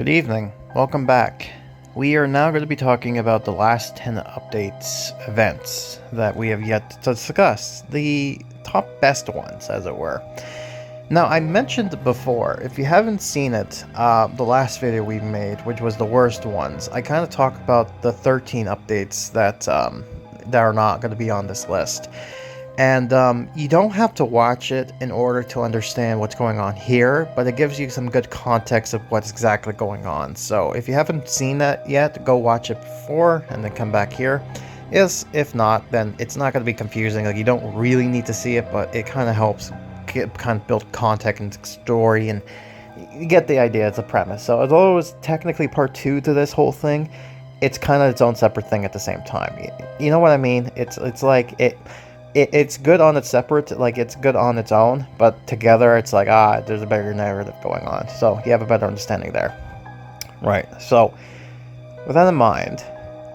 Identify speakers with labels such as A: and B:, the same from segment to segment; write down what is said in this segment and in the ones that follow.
A: Good evening. Welcome back. We are now going to be talking about the last 10 updates events that we have yet to discuss. The top best ones, as it were. Now, I mentioned before, if you haven't seen it, the last video we made, which was the worst ones, I kind of talked about the 13 updates that are not going to be on this list. And you don't have to watch it in order to understand what's going on here, but it gives you some good context of what's exactly going on. So if you haven't seen that yet, go watch it before and then come back here. If not, then it's not going to be confusing. Like, you don't really need to see it, but it kind of helps build context and story, and you get the idea. It's a premise. So although it was technically part 2 to this whole thing, it's kind of its own separate thing at the same time. You know what I mean? It's like it's good on its separate, like it's good on its own, but together it's like, there's a bigger narrative going on. So you have a better understanding there. Right, so with that in mind,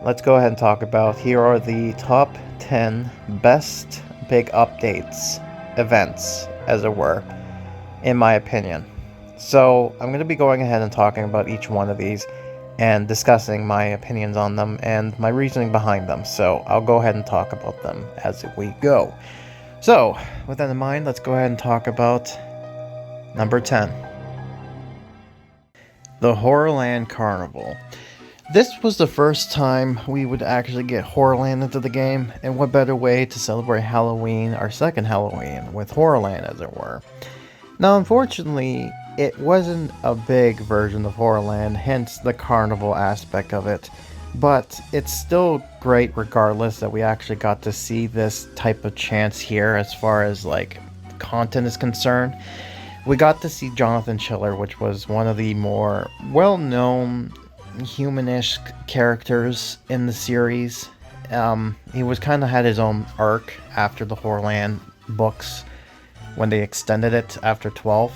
A: let's go ahead and talk about, here are the top 10 best big updates, events, as it were, in my opinion. So I'm going to be going ahead and talking about each one of these and discussing my opinions on them and my reasoning behind them. So I'll go ahead and talk about them as we go. So with that in mind, let's go ahead and talk about number 10. The HorrorLand Carnival. This was the first time we would actually get HorrorLand into the game, and what better way to celebrate Halloween, our second Halloween, with HorrorLand, as it were. Now, unfortunately, it wasn't a big version of HorrorLand, hence the carnival aspect of it, but it's still great regardless that we actually got to see this type of chance here as far as like content is concerned. We got to see Jonathan Chiller, which was one of the more well-known humanish characters in the series. He was kind of had his own arc after the HorrorLand books when they extended it after 12.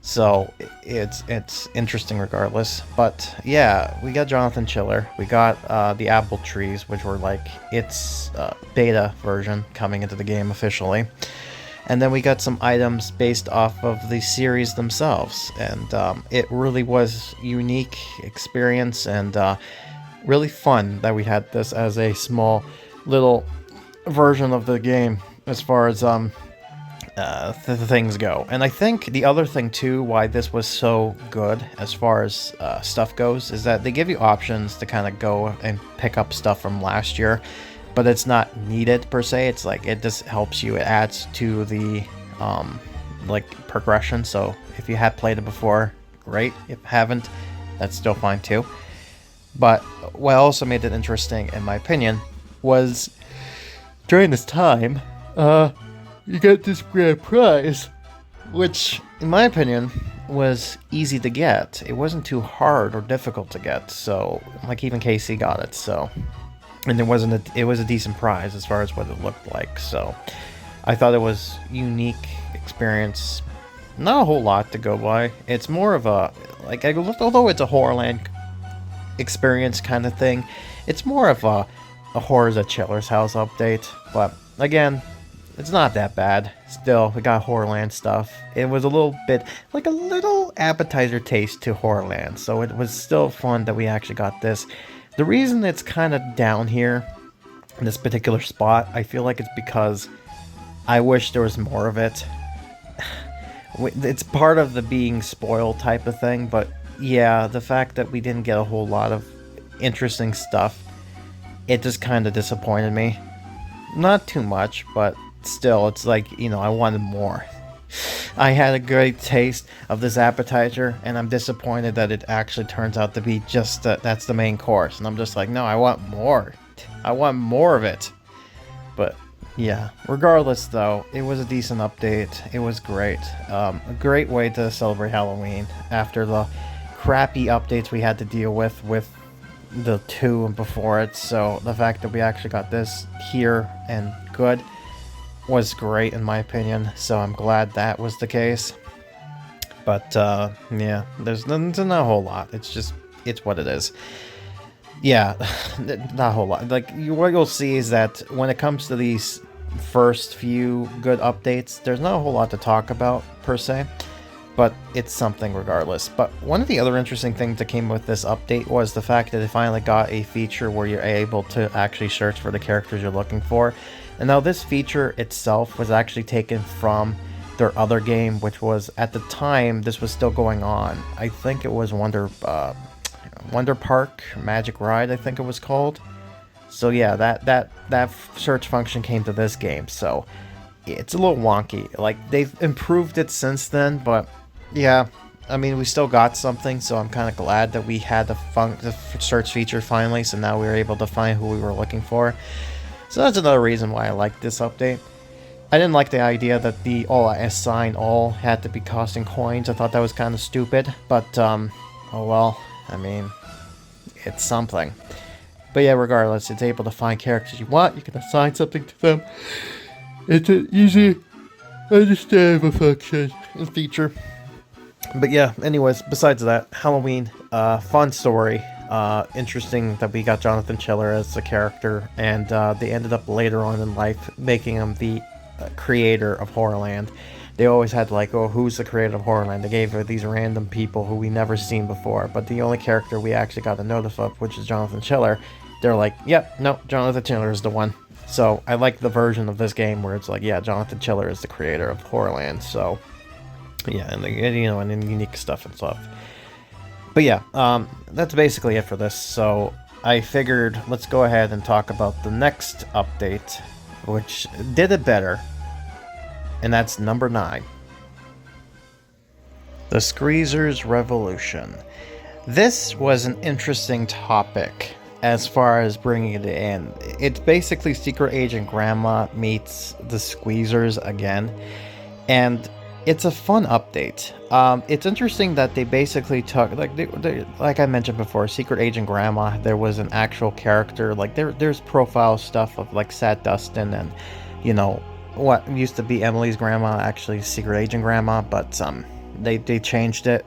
A: So it's interesting regardless. But yeah, we got Jonathan Chiller. We got the apple trees, which were like its beta version coming into the game officially. And then we got some items based off of the series themselves. And it really was unique experience and really fun that we had this as a small little version of the game as far as things go. And I think the other thing too why this was so good as far as stuff goes is that they give you options to kind of go and pick up stuff from last year, but it's not needed per se. It's like it just helps you, it adds to the like progression. So if you had played it before, great. If you haven't, that's still fine too. But what also made it interesting in my opinion was during this time you get this grand prize, which, in my opinion, was easy to get. It wasn't too hard or difficult to get, so, like, even Casey got it, so. And it was a decent prize as far as what it looked like, so. I thought it was unique experience. Not a whole lot to go by. It's more of a, like, although it's a HorrorLand experience kind of thing, it's more of a Horrors at Chiller's House update, but, again, it's not that bad. Still, we got HorrorLand stuff. It was a little bit, like a little appetizer taste to HorrorLand. So it was still fun that we actually got this. The reason it's kind of down here, in this particular spot, I feel like it's because I wish there was more of it. It's part of the being spoiled type of thing, but yeah, the fact that we didn't get a whole lot of interesting stuff, it just kind of disappointed me. Not too much, but still, it's like, you know, I wanted more. I had a great taste of this appetizer, and I'm disappointed that it actually turns out to be just that's the main course. And I'm just like, no, I want more. I want more of it. But yeah, regardless though, it was a decent update. It was great. A great way to celebrate Halloween after the crappy updates we had to deal with the 2 before it. So the fact that we actually got this here and good was great in my opinion, so I'm glad that was the case. But yeah, there's not a whole lot. It's what it is. Yeah, not a whole lot. Like, what you'll see is that when it comes to these first few good updates, there's not a whole lot to talk about per se. but it's something regardless. But one of the other interesting things that came with this update was the fact that they finally got a feature where you're able to actually search for the characters you're looking for. And now this feature itself was actually taken from their other game, which was, at the time, this was still going on. I think it was Wonder Park Magic Ride, I think it was called. So yeah, that search function came to this game, so it's a little wonky. Like, they've improved it since then, but yeah, I mean, we still got something, so I'm kind of glad that we had the search feature finally, so now we were able to find who we were looking for. So that's another reason why I like this update. I didn't like the idea that the assign all had to be costing coins. I thought that was kind of stupid, but oh well, I mean, it's something. But yeah, regardless, it's able to find characters you want. You can assign something to them. It's an easy, understandable function and feature. But yeah, anyways, besides that, Halloween, fun story. Interesting that we got Jonathan Chiller as the character, and they ended up later on in life making him the creator of HorrorLand. They always had like, oh, who's the creator of HorrorLand? They gave it these random people who we never seen before, but the only character we actually got a notice of, which is Jonathan Chiller, they're like, yep, no, Jonathan Chiller is the one. So I like the version of this game where it's like, yeah, Jonathan Chiller is the creator of HorrorLand. So yeah, and and unique stuff and stuff. But yeah, that's basically it for this. So I figured let's go ahead and talk about the next update, which did it better, and that's number 9. The Squeezers Revolution. This was an interesting topic as far as bringing it in. It's basically Secret Agent Grandma meets the Squeezers again, and it's a fun update. It's interesting that they basically took, like I mentioned before, Secret Agent Grandma, there was an actual character, like there's profile stuff of like Sad Dustin and, what used to be Emily's grandma, actually Secret Agent Grandma, but they changed it.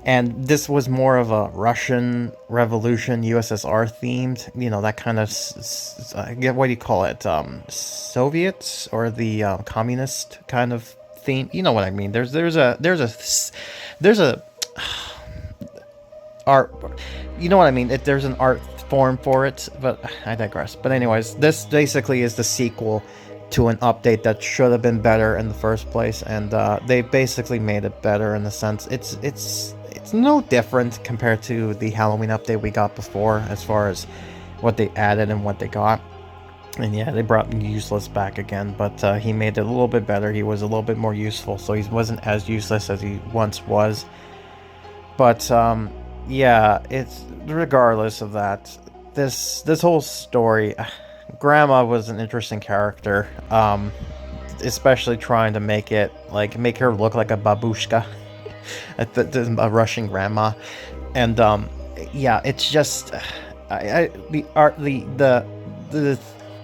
A: And this was more of a Russian Revolution USSR themed, that kind of, what do you call it, Soviets or the communist kind of theme. You know what I mean? There's a art. You know what I mean? There's an art form for it, but I digress. But anyways, this basically is the sequel to an update that should have been better in the first place, and they basically made it better in the sense it's no different compared to the Halloween update we got before as far as what they added and what they got. And yeah, they brought Useless back again, but he made it a little bit better. He was a little bit more useful, so he wasn't as useless as he once was. But yeah, it's regardless of that. This whole story, Grandma was an interesting character, especially trying to make her look like a babushka, a Russian grandma, and yeah, it's just the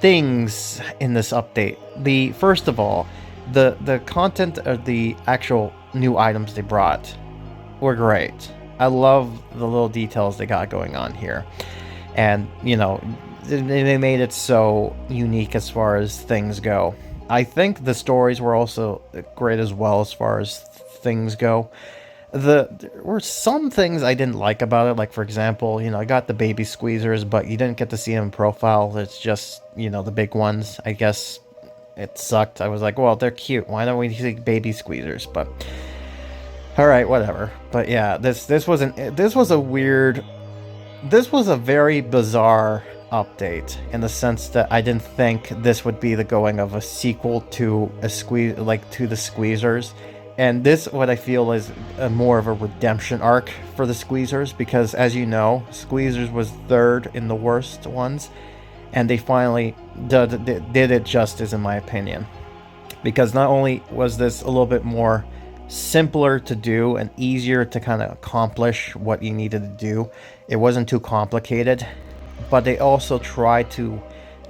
A: things in this update. First of all, the content of the actual new items they brought were great. I love the little details they got going on here, and they made it so unique as far as things go. I think the stories were also great as well as far as things go. There were some things I didn't like about it, like for example, I got the baby squeezers, but you didn't get to see them in profile. It's just, the big ones. I guess it sucked. I was like, well, they're cute. Why don't we see baby squeezers? But all right, whatever. But yeah, this was a very bizarre update in the sense that I didn't think this would be the going of a sequel to the Squeezers. And this, what I feel, is more of a redemption arc for the Squeezers, because as you know, Squeezers was third in the worst ones, and they finally did it justice, in my opinion. Because not only was this a little bit more simpler to do and easier to kind of accomplish what you needed to do, it wasn't too complicated, but they also tried to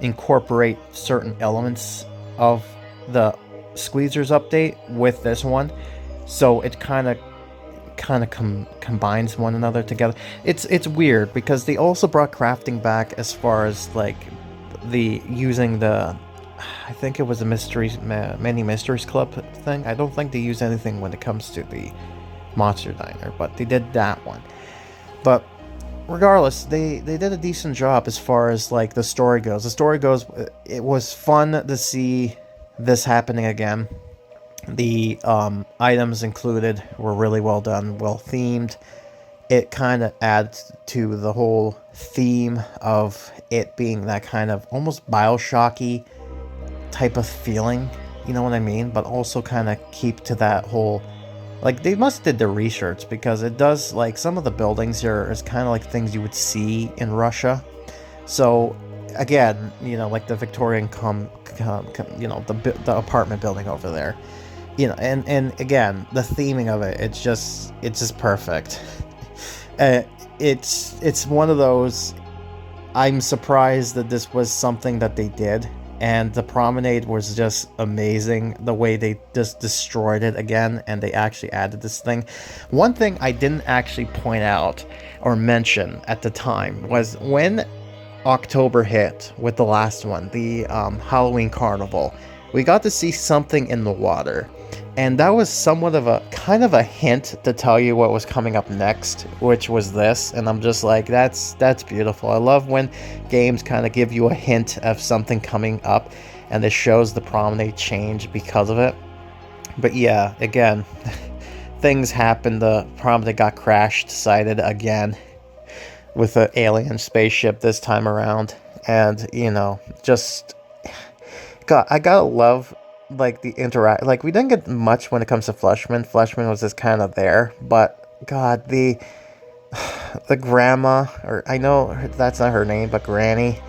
A: incorporate certain elements of the Squeezers update with this one, so it kind of combines one another together. It's weird because they also brought crafting back as far as like using the, I think it was a mini mysteries club thing. I don't think they use anything when it comes to the Monster Diner, but they did that one. But regardless, they did a decent job as far as like the story goes. The story goes, it was fun to see this happening again. The items included were really well done, well themed. It kind of adds to the whole theme of it being that kind of almost Bioshocky type of feeling, you know what I mean? But also kind of keep to that whole, like, they must did their research, because it does, like, some of the buildings here is kind of like things you would see in Russia. So again, you know, like the Victorian you know, the apartment building over there, you know, and again, the theming of it, it's just perfect. It's one of those, I'm surprised that this was something that they did, and the promenade was just amazing, the way they just destroyed it again, and they actually added this thing. One thing I didn't actually point out or mention at the time was when October hit with the last one, the Halloween Carnival, we got to see something in the water. And that was somewhat of a kind of a hint to tell you what was coming up next, which was this. And I'm just like, that's beautiful. I love when games kind of give you a hint of something coming up, and it shows the promenade change because of it. But yeah, again, things happened. The promenade got crashed, sighted again with an alien spaceship this time around. And, you know, just, God, I gotta love, like, the like, we didn't get much when it comes to Fleshman. Fleshman was just kind of there, but God, the grandma, or I know that's not her name, but Granny,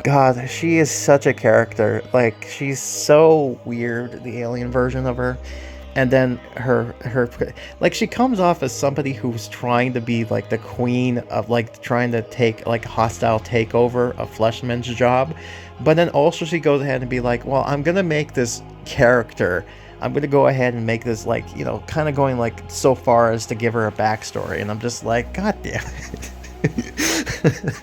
A: God, she is such a character. Like, she's so weird, the alien version of her. And then her like, she comes off as somebody who's trying to be like the queen of, like, trying to take like hostile takeover of Fleshman's job. But then also she goes ahead and be like, well, I'm gonna make this character, I'm gonna go ahead and make this, like, you know, kind of going like so far as to give her a backstory. And I'm just like, God damn it.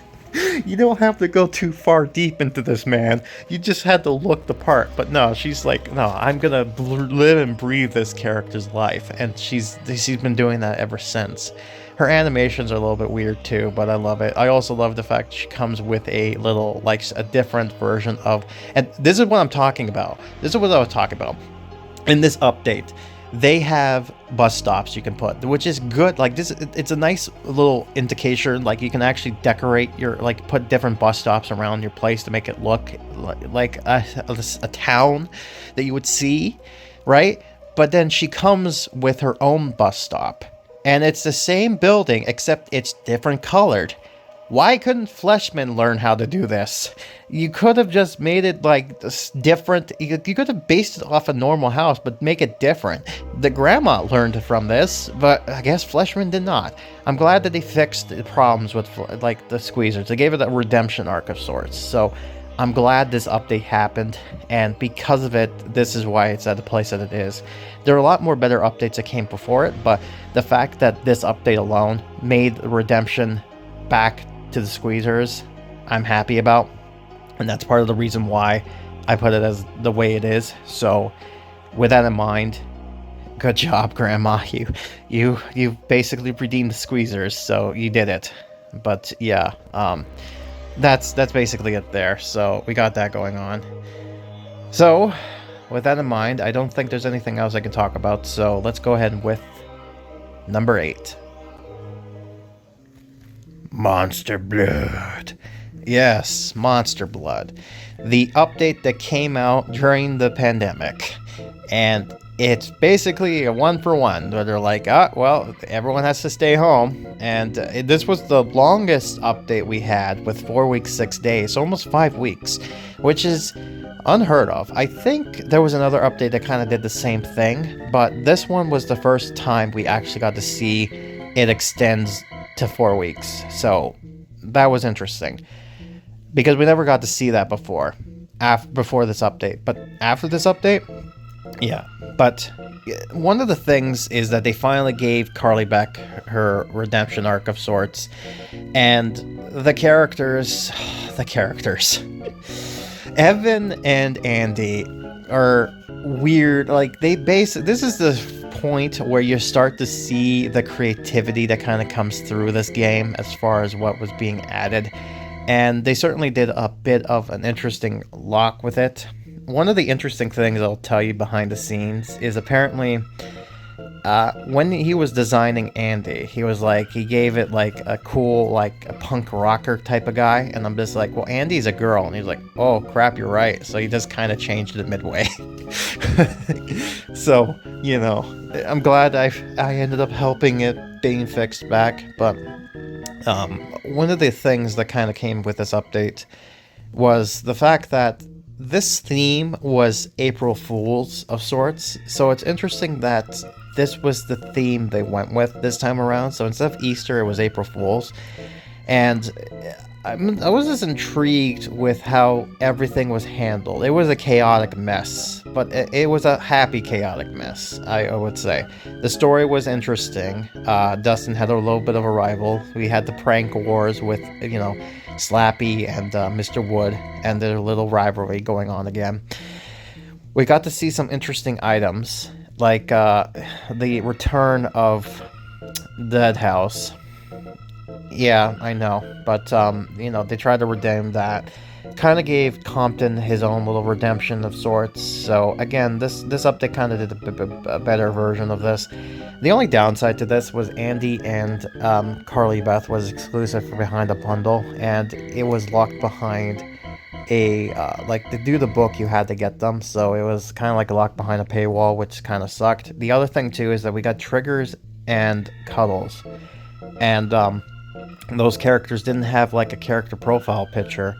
A: You don't have to go too far deep into this, man. You just had to look the part. But no, she's like, no, I'm gonna live and breathe this character's life, and she's been doing that ever since. Her animations are a little bit weird too, but I love it. I also love the fact she comes with a little, like, a different version of, and this is what I'm talking about. This is what I was talking about. In this update, they have bus stops you can put, which is good. Like, this, it's a nice little indication. Like, you can actually decorate your, like, put different bus stops around your place to make it look like a town that you would see, right? But then she comes with her own bus stop, and it's the same building except it's different colored. Why couldn't Fleshman learn how to do this? You could have just made it, like, this different. You could have based it off a normal house, but make it different. The grandma learned from this, but I guess Fleshman did not. I'm glad that they fixed the problems with, like, the squeezers. They gave it a redemption arc of sorts. So I'm glad this update happened, and because of it, this is why it's at the place that it is. There are a lot more better updates that came before it, but the fact that this update alone made the redemption back to the squeezers, I'm happy about, and that's part of the reason why I put it as the way it is. So with that in mind, good job, Grandma. You basically redeemed the squeezers, so you did it. But yeah, that's basically it there. So we got that going on. So with that in mind, I don't think there's anything else I can talk about, so let's go ahead with number 8. Monster Blood. Yes, Monster Blood. The update that came out during the pandemic. And it's basically a 1-for-1, where they're like, well, everyone has to stay home. And this was the longest update we had, with 4 weeks, 6 days, almost 5 weeks, which is unheard of. I think there was another update that kind of did the same thing, but this one was the first time we actually got to see it extends to 4 weeks. So that was interesting, because we never got to see that before this update. But after this update, yeah. But one of the things is that they finally gave Carly back her redemption arc of sorts, and the characters Evan and Andy are weird. Like, this is the point where you start to see the creativity that kind of comes through this game as far as what was being added. And they certainly did a bit of an interesting lock with it. One of the interesting things I'll tell you behind the scenes is apparently when he was designing Andy, he gave it like a cool, like a punk rocker type of guy. And I'm just like, well, Andy's a girl. And he's like, oh crap, you're right. So he just kind of changed it midway. So, I'm glad I ended up helping it being fixed back. But one of the things that kind of came with this update was the fact that this theme was April Fool's of sorts. So it's interesting that this was the theme they went with this time around. So instead of Easter, it was April Fool's. And I was just intrigued with how everything was handled. It was a chaotic mess, but it was a happy chaotic mess, I would say. The story was interesting. Dustin had a little bit of a rival. We had the prank wars with, Slappy and Mr. Wood and their little rivalry going on again. We got to see some interesting items, like the return of Dead House. Yeah, I know, but they tried to redeem that. Kind of gave Compton his own little redemption of sorts. So again, this update kind of did a better version of this. The only downside to this was Andy and Carly Beth was exclusive for behind a bundle, and it was locked behind to do the book you had to get them, so it was kind of like locked behind a paywall, which kind of sucked. The other thing too is that we got triggers and cuddles, and those characters didn't have like a character profile picture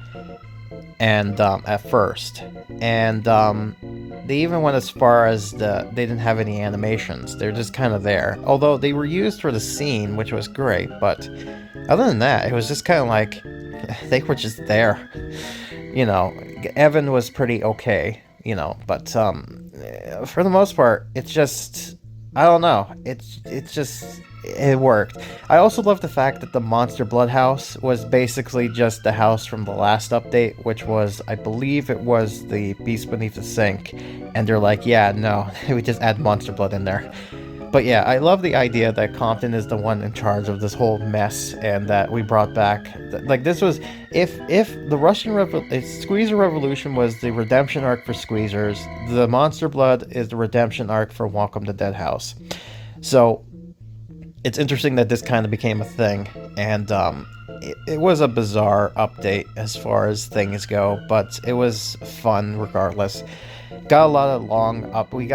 A: and at first, and they even went as far as they didn't have any animations. They're just kind of there, although they were used for the scene, which was great, but other than that, it was just kind of like they were just there. Evan was pretty okay, but for the most part, it's just, I don't know, it worked. I also love the fact that the Monster Blood house was basically just the house from the last update, which was, I believe it was the Beast Beneath the Sink, and they're like, yeah, no, we just add Monster Blood in there. But yeah, I love the idea that Compton is the one in charge of this whole mess, and that we brought back, like, this was, if the Squeezer Revolution was the redemption arc for Squeezers, the Monster Blood is the redemption arc for Welcome to Dead House. So it's interesting that this kind of became a thing, and it was a bizarre update as far as things go, but it was fun regardless. Got a lot of we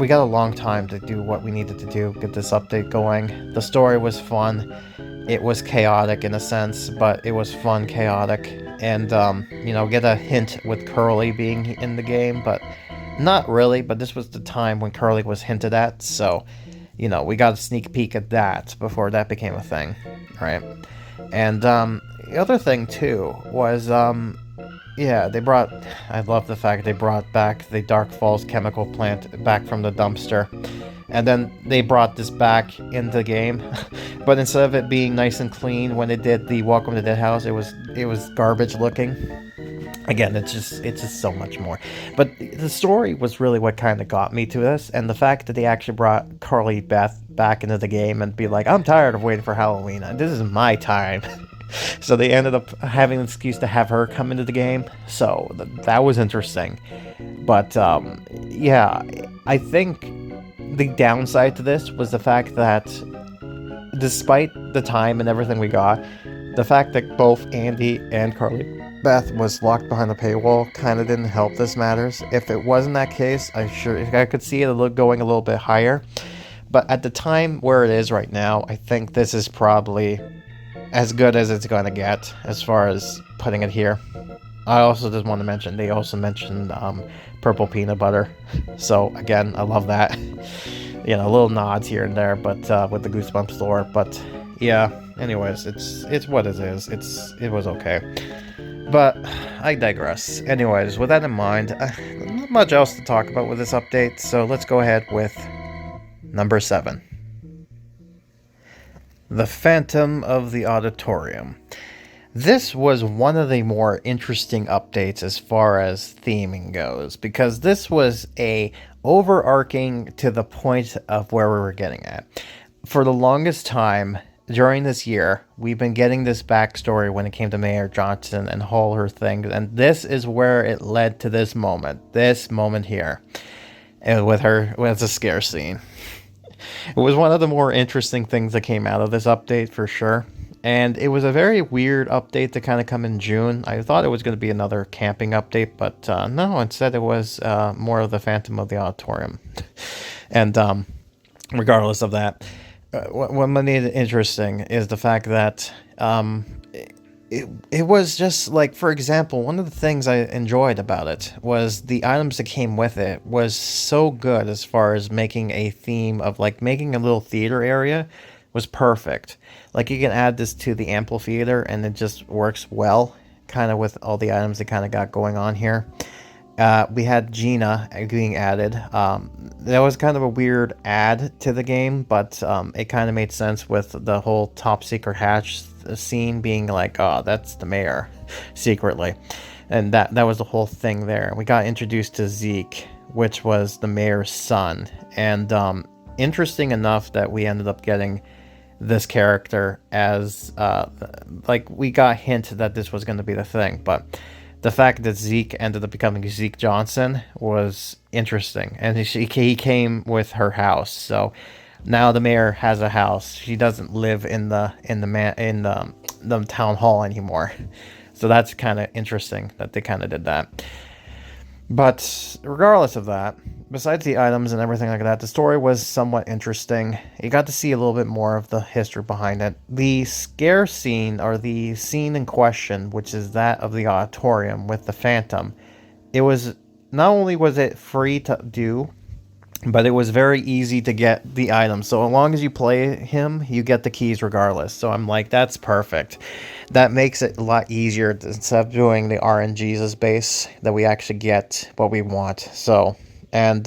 A: got a long time to do what we needed to do, get this update going. The story was fun. It was chaotic in a sense, but it was fun, chaotic, and get a hint with Curly being in the game, but not really. But this was the time when Curly was hinted at, so we got a sneak peek at that before that became a thing, right? And the other thing too was I love the fact they brought back the Dark Falls chemical plant back from the dumpster. And then they brought this back in the game. But instead of it being nice and clean when they did the Welcome to Dead House, it was garbage looking. Again, it's just so much more. But the story was really what kind of got me to this, and the fact that they actually brought Carly Beth back into the game and be like, I'm tired of waiting for Halloween. This is my time. So they ended up having an excuse to have her come into the game. So that was interesting. But I think the downside to this was the fact that despite the time and everything we got, the fact that both Andy and Carly Beth was locked behind the paywall kind of didn't help this matters. If it wasn't that case, I could see it going a little bit higher. But at the time where it is right now, I think this is probably as good as it's going to get as far as putting it here. I also just want to mention, they also mentioned purple peanut butter. So again, I love that. Little nods here and there, but with the Goosebumps lore. But yeah, anyways, it's what it is. It was okay. But I digress. Anyways, with that in mind, not much else to talk about with this update, so let's go ahead with number 7. The Phantom of the Auditorium. This was one of the more interesting updates as far as theming goes, because this was a overarching to the point of where we were getting at. For the longest time during this year, we've been getting this backstory when it came to Mayor Johnson and all her things, and this is where it led to this moment here, and with her, with the scare scene. It was one of the more interesting things that came out of this update for sure. And it was a very weird update to kind of come in June. I thought it was going to be another camping update, but no, instead it was more of the Phantom of the Auditorium. And regardless of that, what made it interesting is the fact that it was just like, for example, one of the things I enjoyed about it was the items that came with it was so good as far as making a theme of like making a little theater area was perfect. Like you can add this to the amphitheater and it just works well kind of with all the items they kind of got going on here. We had Gina being added. That was kind of a weird add to the game, but it kind of made sense with the whole top secret hatch scene being like, oh, that's the mayor secretly. And that was the whole thing there. We got introduced to Zeke, which was the mayor's son. And interesting enough that we ended up getting this character as like we got a hint that this was going to be the thing, but the fact that Zeke ended up becoming Zeke Johnson was interesting, and he came with her house. So now the mayor has a house. She doesn't live in the town hall anymore. So that's kind of interesting that they kind of did that. But regardless of that, besides the items and everything like that, the story was somewhat interesting. You got to see a little bit more of the history behind it. The scare scene, or the scene in question, which is that of the auditorium with the Phantom, it was, not only was it free to do, but it was very easy to get the items. So as long as you play him, you get the keys regardless. So I'm like, that's perfect. That makes it a lot easier instead of doing the RNGs as base, that we actually get what we want. So, and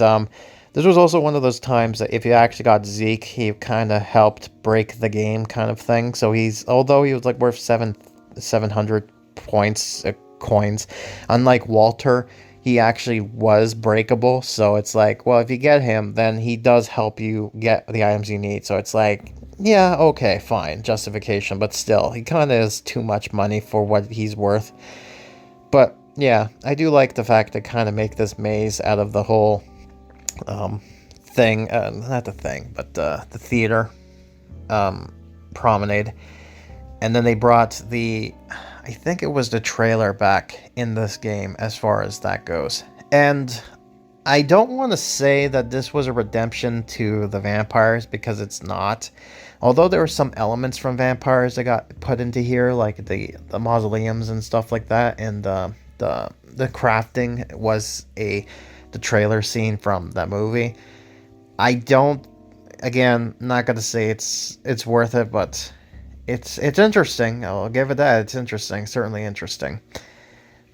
A: this was also one of those times that if you actually got Zeke, he kind of helped break the game kind of thing. So he's, although he was like worth 700 points, coins, unlike Walter, he actually was breakable. So it's like, well, if you get him, then he does help you get the items you need. So it's like, yeah, okay, fine, justification, but still, he kind of is too much money for what he's worth. But yeah, I do like the fact that kind of make this maze out of the whole thing, not the thing, but the theater promenade. And then they brought the, I think it was the trailer back in this game as far as that goes. And I don't want to say that this was a redemption to the vampires, because it's not. Although there were some elements from vampires that got put into here, like the mausoleums and stuff like that, and the crafting was the trailer scene from that movie. I don't, again, not gonna say it's worth it, but it's interesting. I'll give it that. It's interesting, certainly interesting.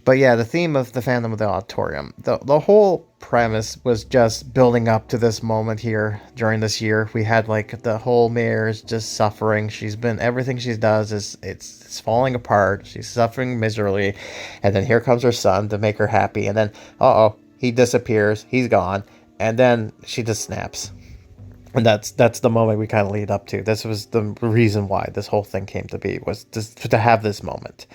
A: But yeah, the theme of the Phantom of the Auditorium, the whole premise was just building up to this moment here during this year. We had like the whole mayor is just suffering. She's been, everything she does is it's falling apart. She's suffering miserably, and then here comes her son to make her happy, and then he disappears. He's gone, and then she just snaps. And that's the moment we kind of lead up to. This was the reason why this whole thing came to be, was just to have this moment.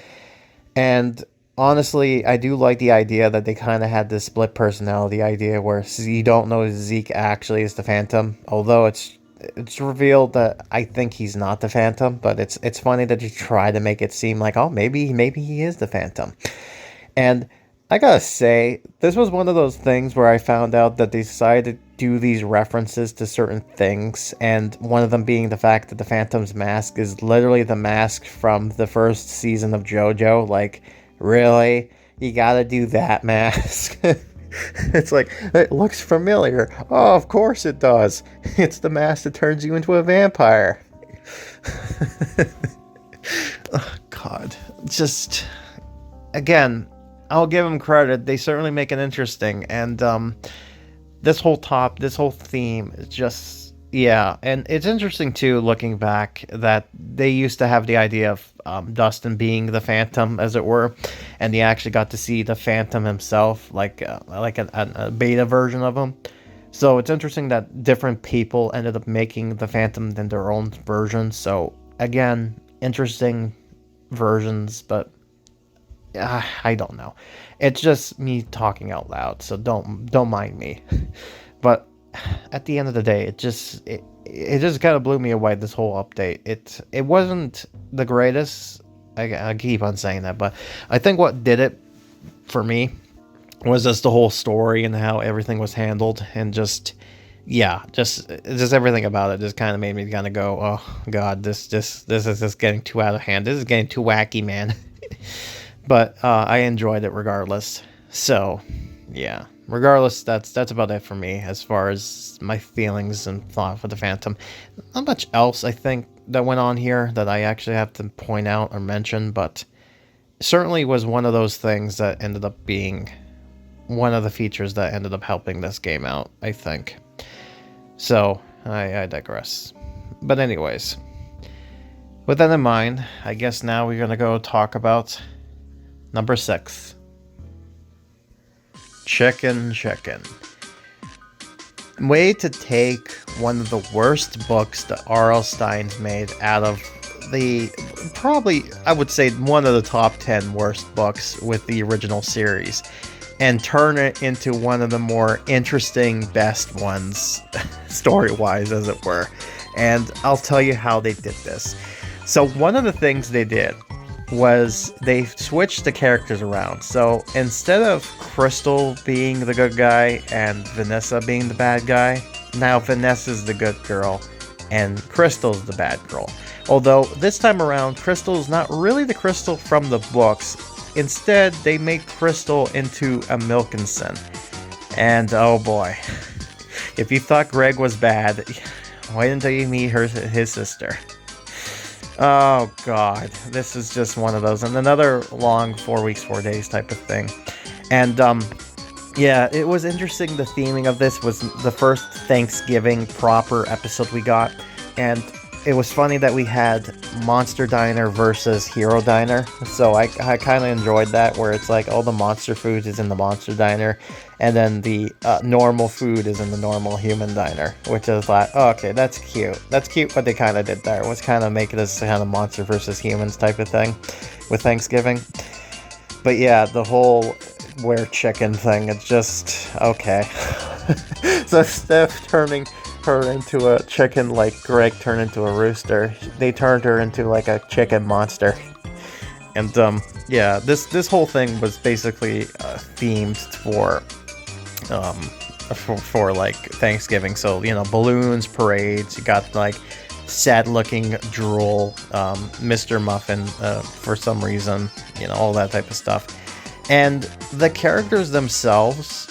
A: And honestly, I do like the idea that they kind of had this split personality idea where you don't know Zeke actually is the Phantom, although it's revealed that I think he's not the Phantom. But it's funny that you try to make it seem like, oh, maybe he is the Phantom. And I gotta say, this was one of those things where I found out that they decided to do these references to certain things, and one of them being the fact that the Phantom's mask is literally the mask from the first season of JoJo. Like, really? You gotta do that mask? It's like, it looks familiar. Oh, of course it does. It's the mask that turns you into a vampire. Oh, God. Just, again, I'll give them credit. They certainly make it interesting. And this whole theme is just Yeah, and it's interesting too, looking back, that they used to have the idea of Dustin being the Phantom, as it were, and you actually got to see the Phantom himself, like a beta version of him. So it's interesting that different people ended up making the Phantom than their own versions. So again, interesting versions, but I don't know. It's just me talking out loud, so don't mind me. But at the end of the day, it just kind of blew me away, this whole update. It wasn't the greatest. I keep on saying that, but I think what did it for me was just the whole story and how everything was handled, and just yeah, just everything about it just kind of made me kind of go, oh god, this is just getting too out of hand. This is getting too wacky, man. But I enjoyed it regardless. So yeah, regardless, that's about it for me as far as my feelings and thought for the Phantom. Not much else I think that went on here that I actually have to point out or mention, but certainly was one of those things that ended up being one of the features that ended up helping this game out, I think. So I digress. But anyways, with that in mind, I guess now we're gonna go talk about number 6. Chicken. Way to take one of the worst books that R.L. Stine's made out of the, probably, I would say, one of the top 10 worst books with the original series, and turn it into one of the more interesting, best ones, story-wise, as it were. And I'll tell you how they did this. So one of the things they did was they switched the characters around. So instead of Crystal being the good guy and Vanessa being the bad guy, now Vanessa's the good girl and Crystal's the bad girl. Although this time around, Crystal's not really the Crystal from the books. Instead, they make Crystal into a Milkinson. And oh boy, if you thought Greg was bad, wait until you meet his sister. Oh god, this is just one of those, and another long 4 weeks, 4 days type of thing. And yeah, it was interesting. The theming of this was the first Thanksgiving proper episode we got, and it was funny that we had Monster Diner versus Hero Diner. So I kind of enjoyed that, where it's like all the monster food is in the Monster Diner, and then the normal food is in the normal human diner, which is like, oh, okay, that's cute. That's cute what they kind of did there. It was kind of making this kind of monster versus humans type of thing with Thanksgiving. But yeah, the whole wear chicken thing, it's just, okay. So instead of turning her into a chicken like Greg turned into a rooster, they turned her into like a chicken monster. And yeah, this whole thing was basically themed for like Thanksgiving. So, you know, balloons, parades, you got like sad looking drool, Mr. Muffin for some reason, you know, all that type of stuff. And the characters themselves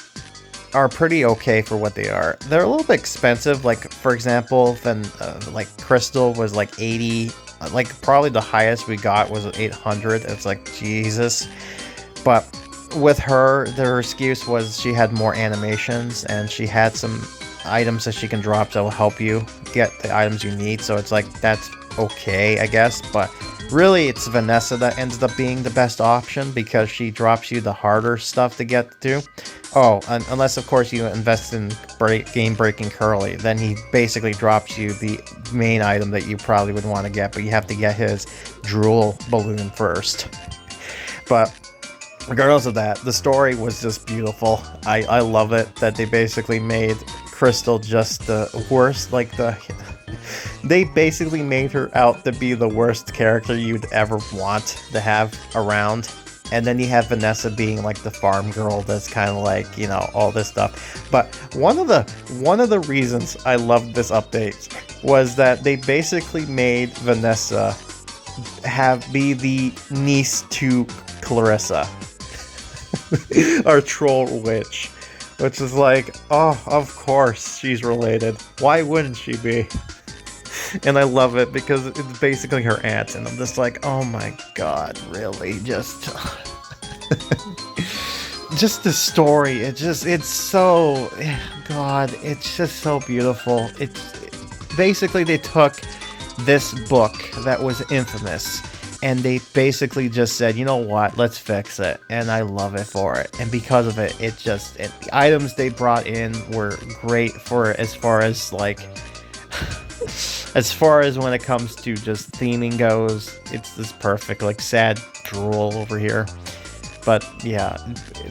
A: are pretty okay for what they are. They're a little bit expensive. Like, for example, then like Crystal was like 80, like probably the highest we got was 800. It's like, Jesus. But with her, their excuse was she had more animations and she had some items that she can drop that will help you get the items you need. So it's like, that's okay, I guess. But really, it's Vanessa that ends up being the best option, because she drops you the harder stuff to get to. Oh, unless of course you invest in game-breaking Curly, then he basically drops you the main item that you probably would want to get, but you have to get his drool balloon first. But regardless of that, the story was just beautiful. I love it that they basically made Crystal just the worst, like they basically made her out to be the worst character you'd ever want to have around. And then you have Vanessa being like the farm girl that's kind of like, you know, all this stuff. But one of the reasons I loved this update was that they basically made Vanessa be the niece to Clarissa, our troll witch, which is like, oh, of course she's related. Why wouldn't she be? And I love it because it's basically her aunt, and I'm just like, oh my god, really? Just the story, it's so, god, it's just so beautiful. basically they took this book that was infamous, and they basically just said, you know what, let's fix it, and I love it for it. And because of it, the items they brought in were great for as far as like as far as when it comes to just theming goes. It's this perfect, like, sad drool over here. But yeah,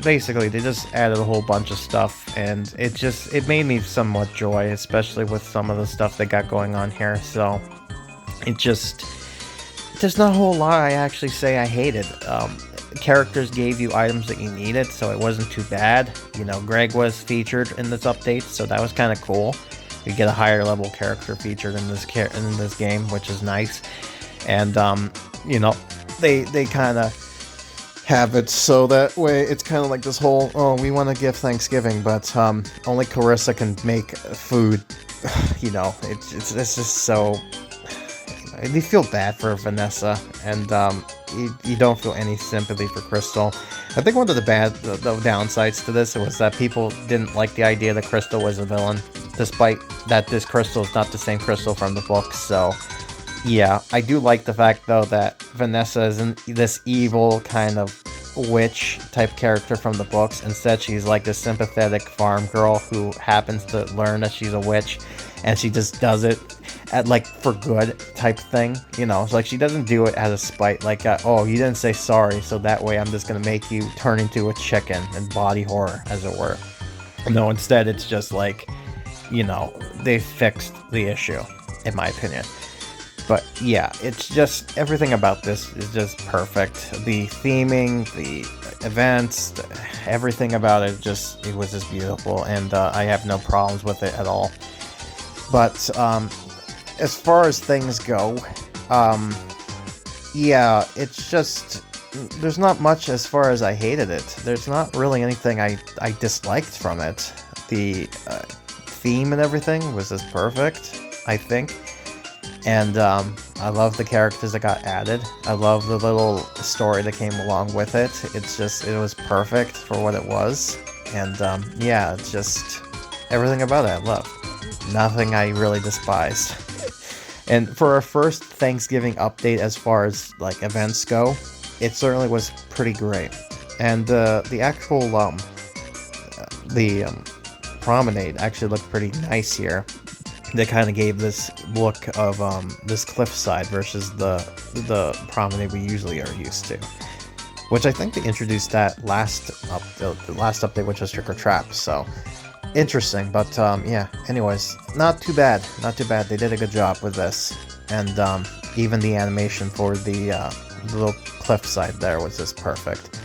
A: basically they just added a whole bunch of stuff, and it made me somewhat joy, especially with some of the stuff they got going on here. So there's not a whole lot I actually say I hated. Characters gave you items that you needed, so it wasn't too bad. You know, Greg was featured in this update, so that was kind of cool. You get a higher level character featured in this game, which is nice. And you know, they kind of have it so that way it's kind of like this whole, oh, we want to give Thanksgiving, but only Carissa can make food. You know, it's just so. You feel bad for Vanessa, and you don't feel any sympathy for Crystal. I think one of the downsides to this was that people didn't like the idea that Crystal was a villain, despite that this Crystal is not the same Crystal from the books. So yeah, I do like the fact though that Vanessa isn't this evil kind of witch type character from the books. Instead, she's like this sympathetic farm girl who happens to learn that she's a witch, and she just does it at like for good type thing. You know, it's like she doesn't do it out of spite, like oh, you didn't say sorry, so that way I'm just gonna make you turn into a chicken and body horror, as it were. No, instead it's just like, you know, they fixed the issue, in my opinion. But yeah, it's just, everything about this is just perfect. The theming, the events, everything about it was just beautiful, and I have no problems with it at all. But as far as things go, yeah, it's just, there's not much as far as I hated it. There's not really anything I disliked from it. The theme and everything was just perfect, I think. And I love the characters that got added. I love the little story that came along with it. It was perfect for what it was. And yeah, it's just, everything about it I loved. Nothing I really despised. And for our first Thanksgiving update, as far as like events go, it certainly was pretty great. And the actual promenade actually looked pretty nice here. They kind of gave this look of this cliffside versus the promenade we usually are used to, which I think they introduced that the last update, which was Trick or Trap. So interesting, but yeah. Anyways, not too bad. They did a good job with this, and even the animation for the little cliffside there was just perfect.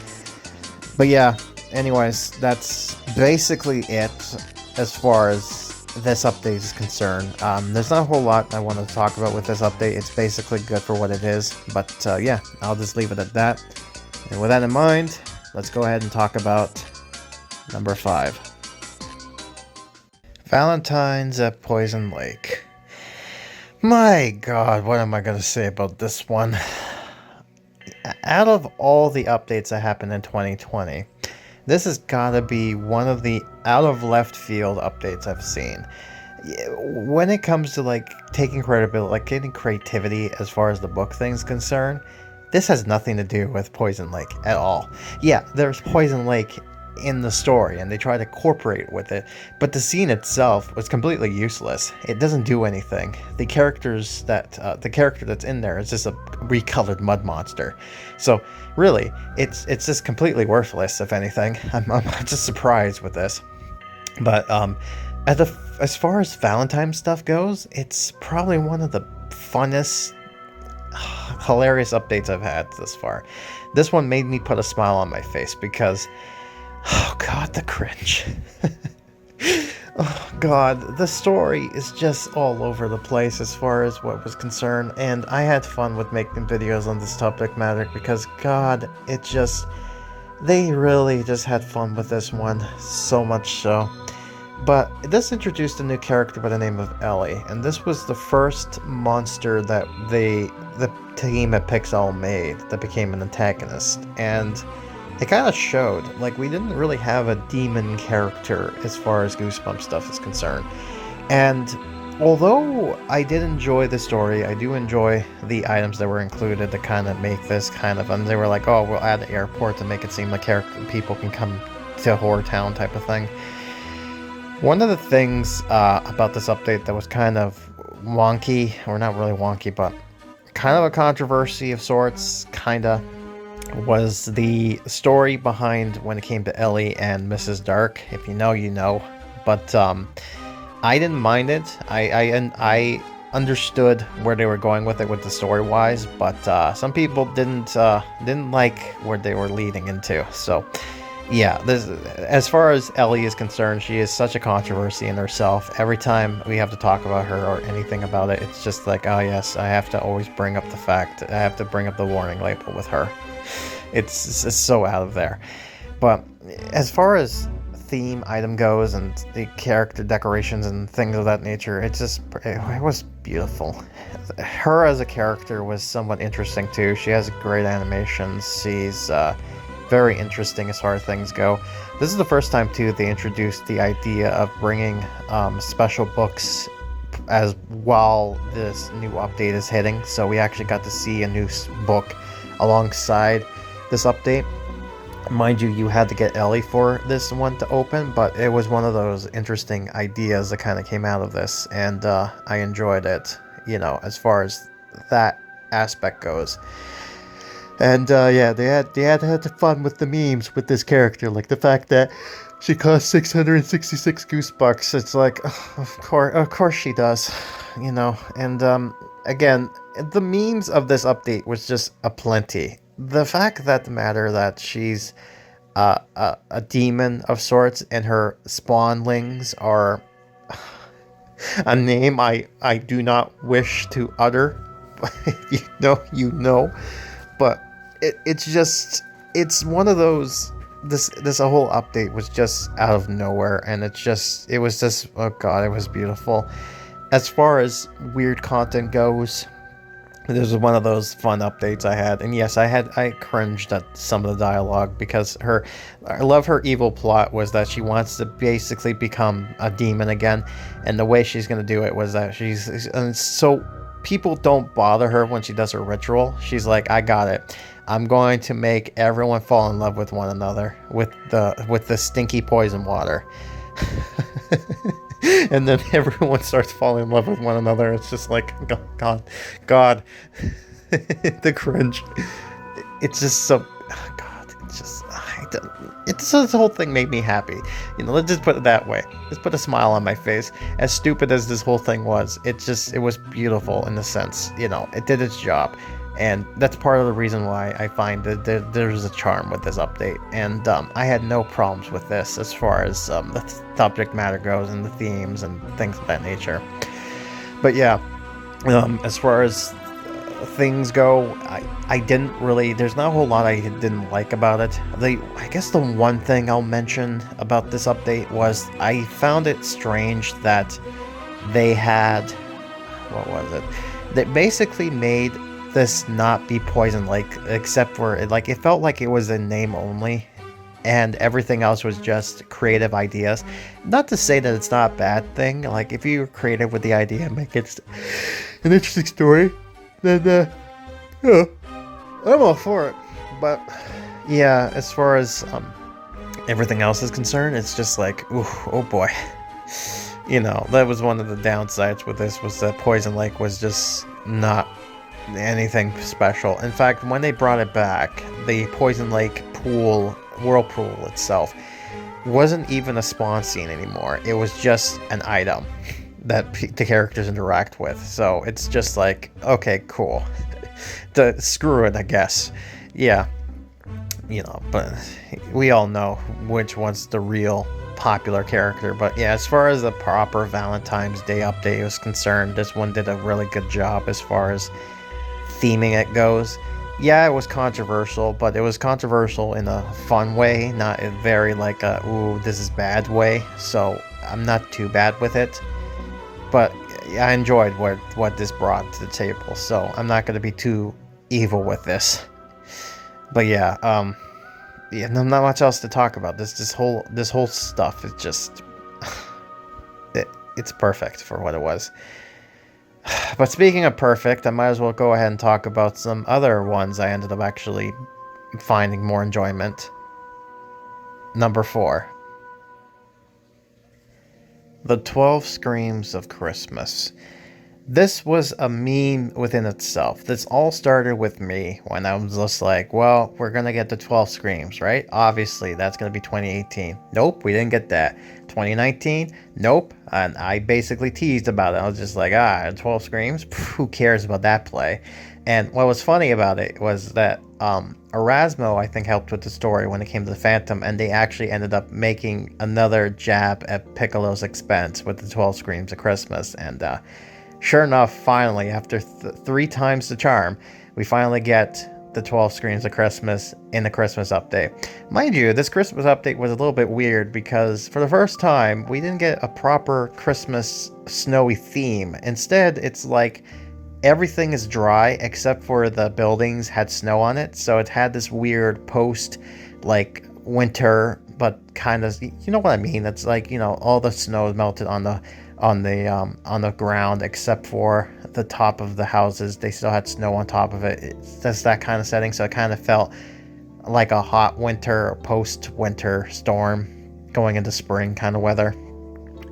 A: But yeah. Anyways, that's basically it as far as this update is concerned. There's not a whole lot I want to talk about with this update. It's basically good for what it is, but yeah, I'll just leave it at that. And with that in mind, let's go ahead and talk about number 5. Valentine's at Poison Lake. My god, what am I going to say about this one? Out of all the updates that happened in 2020, this has gotta be one of the out of left field updates I've seen. When it comes to like taking credibility, like getting creativity as far as the book thing's concerned, this has nothing to do with Poison Lake at all. Yeah, there's Poison Lake in the story, and they try to incorporate with it, but the scene itself was completely useless. It doesn't do anything. The character that's in there is just a recolored mud monster. So really, it's just completely worthless. If anything, I'm just surprised with this. But as far as Valentine stuff goes, it's probably one of the funnest, hilarious updates I've had this far. This one made me put a smile on my face because, oh god, the cringe. Oh god, the story is just all over the place as far as what was concerned, and I had fun with making videos on this topic matter because god, they really just had fun with this one, so much so. But this introduced a new character by the name of Ellie, and this was the first monster that the team at Pixowl made that became an antagonist, and it kind of showed. Like, we didn't really have a demon character as far as Goosebumps stuff is concerned. And Although I did enjoy the story, I do enjoy the items that were included to kind of make this kind of, and they were like, oh, we'll add the airport to make it seem like people can come to Horror Town type of thing. One of the things about this update that was kind of wonky, or not really wonky, but kind of a controversy of sorts, kind of, was the story behind when it came to Ellie and Mrs. Dark. If you know, you know. But I didn't mind it. I understood where they were going with it with the story wise, but some people didn't like where they were leading into. So yeah, this, as far as Ellie is concerned, she is such a controversy in herself. Every time we have to talk about her or anything about it, it's just like, oh yes, I have to always bring up the fact. I have to bring up the warning label with her. It's so out of there. But as far as theme item goes and the character decorations and things of that nature, it was beautiful. Her as a character was somewhat interesting too. She has great animations. She's very interesting as far as things go. This is the first time too they introduced the idea of bringing special books as while this new update is hitting, so we actually got to see a new book alongside this update. Mind you, you had to get Ellie for this one to open, but it was one of those interesting ideas that kind of came out of this, and I enjoyed it, you know, as far as that aspect goes. And yeah, they had fun with the memes with this character, like the fact that she cost 666 Goosebucks. It's like, of course she does, you know. And again, the memes of this update was just aplenty. The fact that the matter that she's a demon of sorts and her spawnlings are a name I do not wish to utter. You know. But it's one of those, this whole update was just out of nowhere, and it was just, oh god, it was beautiful. As far as weird content goes, this was one of those fun updates I had, and yes, I cringed at some of the dialogue because I love her evil plot was that she wants to basically become a demon again, and the way she's gonna do it was that and so people don't bother her when she does her ritual. She's like, I got it. I'm going to make everyone fall in love with one another with the stinky poison water. And then everyone starts falling in love with one another. It's just like, God, the cringe. It's just so, God, it's just, this whole thing made me happy. You know, let's just put it that way. Let's put a smile on my face. As stupid as this whole thing was, it was beautiful in the sense, you know, it did its job. And that's part of the reason why I find that there's a charm with this update. And I had no problems with this as far as the subject matter goes and the themes and things of that nature. But yeah, as far as things go, I didn't really, there's not a whole lot I didn't like about it. I guess the one thing I'll mention about this update was I found it strange that they had, what was it? They basically made this not be Poison Lake, except for it felt like it was a name only, and everything else was just creative ideas. Not to say that it's not a bad thing. Like, if you're creative with the idea and make it an interesting story, then yeah, I'm all for it. But yeah, as far as everything else is concerned, it's just like, ooh, oh boy. You know, that was one of the downsides with this, was that Poison Lake was just not anything special. In fact, when they brought it back, the Poison Lake whirlpool itself wasn't even a spawn scene anymore. It was just an item that the characters interact with. So it's just like, okay, cool. Screw it, I guess. Yeah, you know, but we all know which one's the real popular character. But yeah, as far as the proper Valentine's Day update was concerned, this one did a really good job as far as theming it goes. Yeah, it was controversial, but it was controversial in a fun way, not a very like a, ooh, this is bad way. So I'm not too bad with it, but I enjoyed what this brought to the table. So I'm not going to be too evil with this. But yeah, yeah, not much else to talk about. This whole stuff is just it's perfect for what it was. But speaking of perfect, I might as well go ahead and talk about some other ones I ended up actually finding more enjoyment. Number 4. The 12 Screams of Christmas. This was a meme within itself. This all started with me when I was just like, well, we're going to get the 12 Screams, right? Obviously, that's going to be 2018. Nope, we didn't get that. 2019? Nope. And I basically teased about it. I was just like, 12 Screams? Pff, who cares about that play? And what was funny about it was that Erasmo, I think, helped with the story when it came to the Phantom, and they actually ended up making another jab at Piccolo's expense with the 12 Screams of Christmas. And sure enough, finally, after 3 times the charm, we finally get the 12 Screams of Christmas in the Christmas update. Mind you, this Christmas update was a little bit weird because for the first time, we didn't get a proper Christmas snowy theme. Instead, it's like everything is dry except for the buildings had snow on it, so it had this weird post like winter, but kind of, you know what I mean. It's like, you know, all the snow is melted on the ground except for the top of the houses. They still had snow on top of it. It's just that kind of setting, so it kind of felt like a hot winter or post winter storm going into spring kind of weather.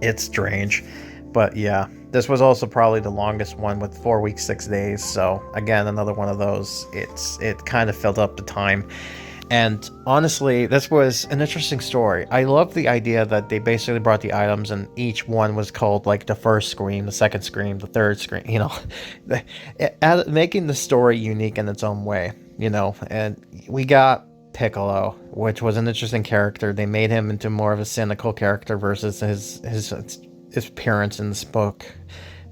A: It's strange, but yeah. This was also probably the longest one with 4 weeks, 6 days. So again, another one of those. It kind of filled up the time. And honestly, this was an interesting story. I love the idea that they basically brought the items and each one was called like the first scream, the second scream, the third scream, you know, making the story unique in its own way, you know. And we got Piccolo, which was an interesting character. They made him into more of a cynical character versus his appearance in this book.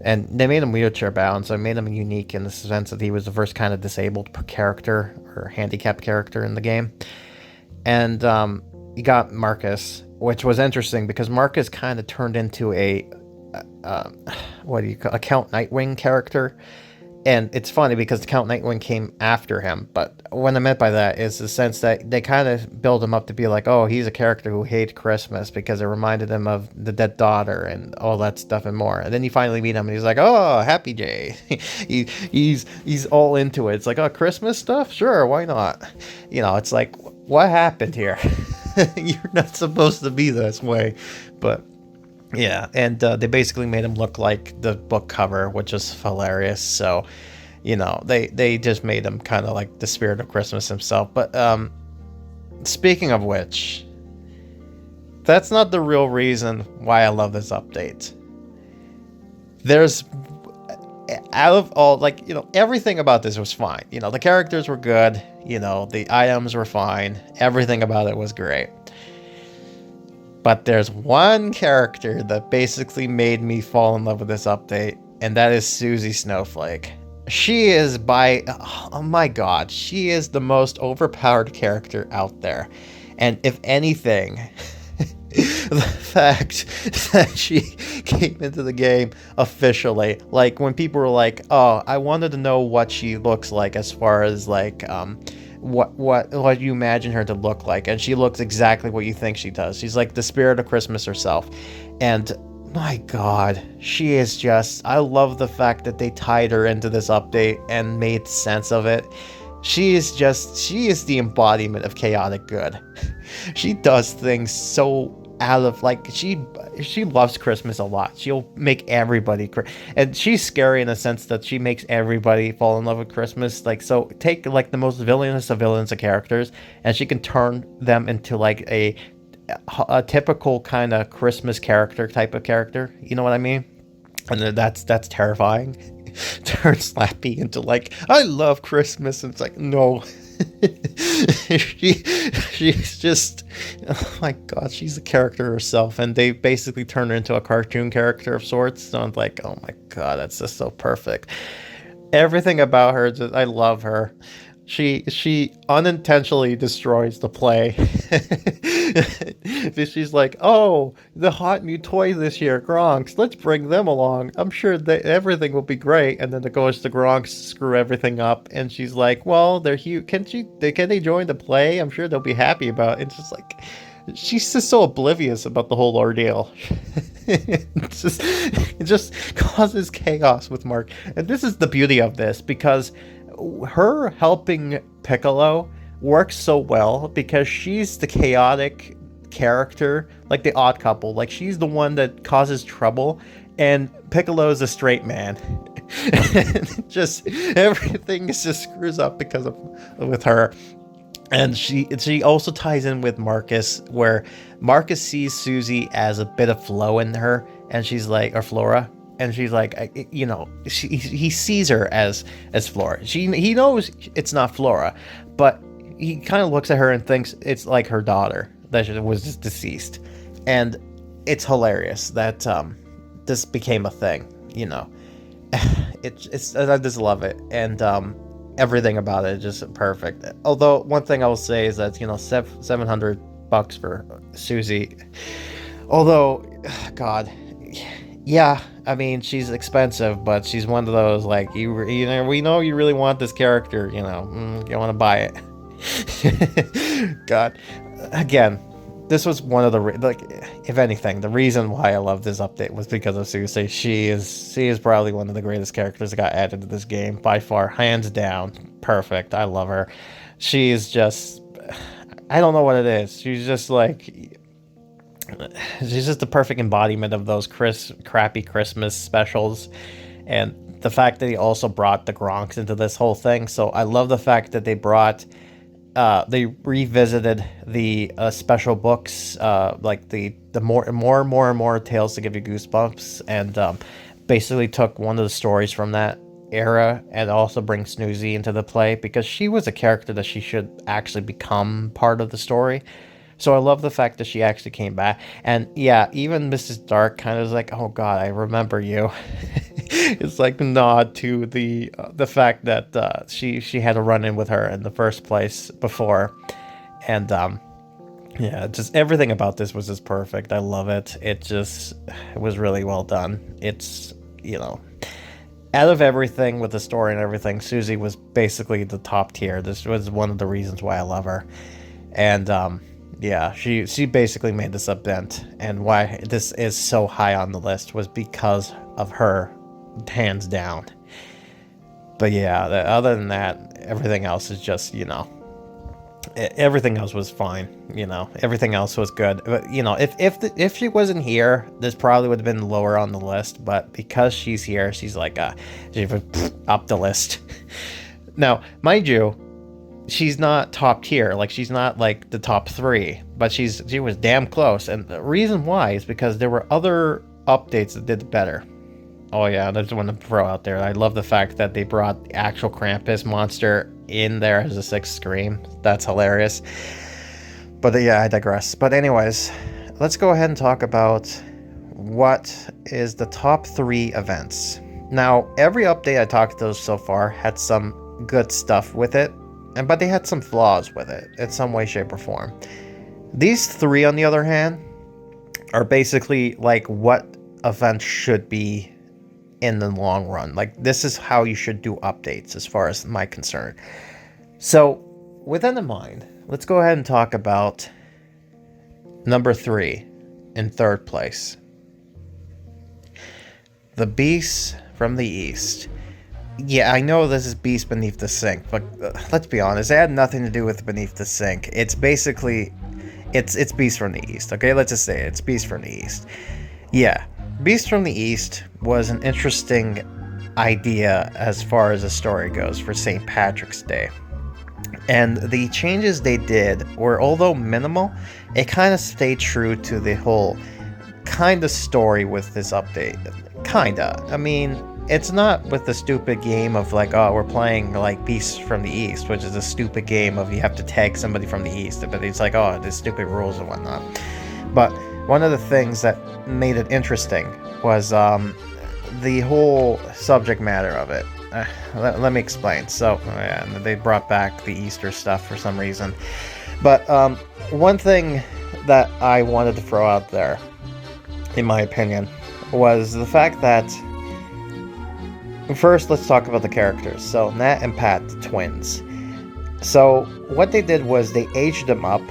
A: And they made him wheelchair bound, so it made him unique in the sense that he was the first kind of disabled character or handicapped character in the game. And you got Marcus, which was interesting because Marcus kind of turned into a Count Nightwing character. And it's funny because Count Nightwing came after him, but what I meant by that is the sense that they kind of build him up to be like, oh, he's a character who hates Christmas because it reminded him of the dead daughter and all that stuff and more. And then you finally meet him and he's like, oh, Happy Jay. he's all into it. It's like, oh, Christmas stuff? Sure, why not? You know, it's like, what happened here? You're not supposed to be this way, but... yeah, and they basically made him look like the book cover, which is hilarious. So, you know, they just made him kind of like the spirit of Christmas himself. But speaking of which, that's not the real reason why I love this update. There's, out of all, like, you know, everything about this was fine. You know, the characters were good. You know, the items were fine. Everything about it was great. But there's one character that basically made me fall in love with this update, and that is Susie Snowflake. She is oh my god, she is the most overpowered character out there. And if anything, the fact that she came into the game officially, like when people were like, oh, I wanted to know what she looks like as far as like, what you imagine her to look like, and she looks exactly what you think she does. She's like the spirit of Christmas herself, and my god, she is just, I love the fact that they tied her into this update and made sense of it. She is the embodiment of chaotic good. She does things so out of, like, she loves Christmas a lot. She'll make everybody, and she's scary in the sense that she makes everybody fall in love with Christmas. Like, so take like the most villainous of villains of characters, and she can turn them into like a typical kind of Christmas character type of character. You know what I mean? And that's terrifying. Turn Slappy into like, I love Christmas, and it's like, no. she's just, oh my god, she's a character herself, and they basically turn her into a cartoon character of sorts. So I'm like, oh my god, that's just so perfect. Everything about her, I love her. She unintentionally destroys the play. She's like, oh, the hot new toy this year, Gronks, let's bring them along. I'm sure that everything will be great. And then it goes to Gronks screw everything up, and she's like, well, they're huge. Can they join the play? I'm sure they'll be happy about it. It's just like, she's just so oblivious about the whole ordeal. It just causes chaos with Mark. And this is the beauty of this, because her helping Piccolo works so well because she's the chaotic character, like the odd couple. Like, she's the one that causes trouble, and Piccolo's a straight man. Just everything just screws up because of with her. And she also ties in with Marcus, where Marcus sees Susie as a bit of flow in her, and she's like, or Flora, and she's like, you know, he sees her as Flora. He knows it's not Flora, but he kind of looks at her and thinks it's like her daughter that was just deceased, and it's hilarious that this became a thing. You know, it's I just love it, and everything about it is just perfect. Although one thing I will say is that, you know, $700 for Susie. Although, God, yeah, I mean, she's expensive, but she's one of those, like, you know, we know you really want this character, you know, you want to buy it. God, again, this was one of the if anything, the reason why I love this update was because of Susie. She is probably one of the greatest characters that got added to this game by far, hands down. Perfect. I love her. She is just, I don't know what it is. She's just like, she's just the perfect embodiment of those crappy Christmas specials, and the fact that he also brought the Gronks into this whole thing. So I love the fact that they revisited the special books, like the more tales to give you goosebumps, and basically took one of the stories from that era and also bring Snoozy into the play, because she was a character that she should actually become part of the story. So I love the fact that she actually came back. And yeah, even Mrs. Dark kind of was like, oh God, I remember you. It's like a nod to the fact that she had a run-in with her in the first place before. And yeah, just everything about this was just perfect. I love it. It was really well done. It's, you know, out of everything with the story and everything, Susie was basically the top tier. This was one of the reasons why I love her. And yeah, she basically made this event, and why this is so high on the list was because of her, hands down. But yeah, other than that, everything else is just, you know, everything else was fine. You know, everything else was good. But, you know, if she wasn't here, this probably would have been lower on the list. But because she's here, she's like, she was up the list. Now, mind you, she's not top tier. Like, she's not like the top 3, but she was damn close. And the reason why is because there were other updates that did better. Oh yeah, that's one to throw out there. I love the fact that they brought the actual Krampus monster in there as a 6th scream. That's hilarious. But yeah, I digress. But anyways, let's go ahead and talk about what is the top 3 events. Now, every update I talked to so far had some good stuff with it, but they had some flaws with it in some way, shape, or form. These 3, on the other hand, are basically like what events should be in the long run. Like, this is how you should do updates as far as my concern. So with that in mind, let's go ahead and talk about number 3 in 3rd place. The Beast from the East. Yeah, I know this is Beast Beneath the Sink, but let's be honest, it had nothing to do with Beneath the Sink. It's basically, it's Beast from the East, okay? Let's just say it. It's Beast from the East. Yeah, Beast from the East was an interesting idea as far as the story goes for St. Patrick's Day. And the changes they did were, although minimal, it kind of stayed true to the whole kind of story with this update. Kinda. I mean, it's not with the stupid game of like, oh, we're playing like Beasts from the East, which is a stupid game of you have to tag somebody from the East, but it's like, oh, there's stupid rules and whatnot. But one of the things that made it interesting was the whole subject matter of it. Let me explain. So, yeah, they brought back the Easter stuff for some reason. But one thing that I wanted to throw out there, in my opinion, was the fact that, first, let's talk about the characters. So, Nat and Pat, the twins. So, what they did was they aged them up,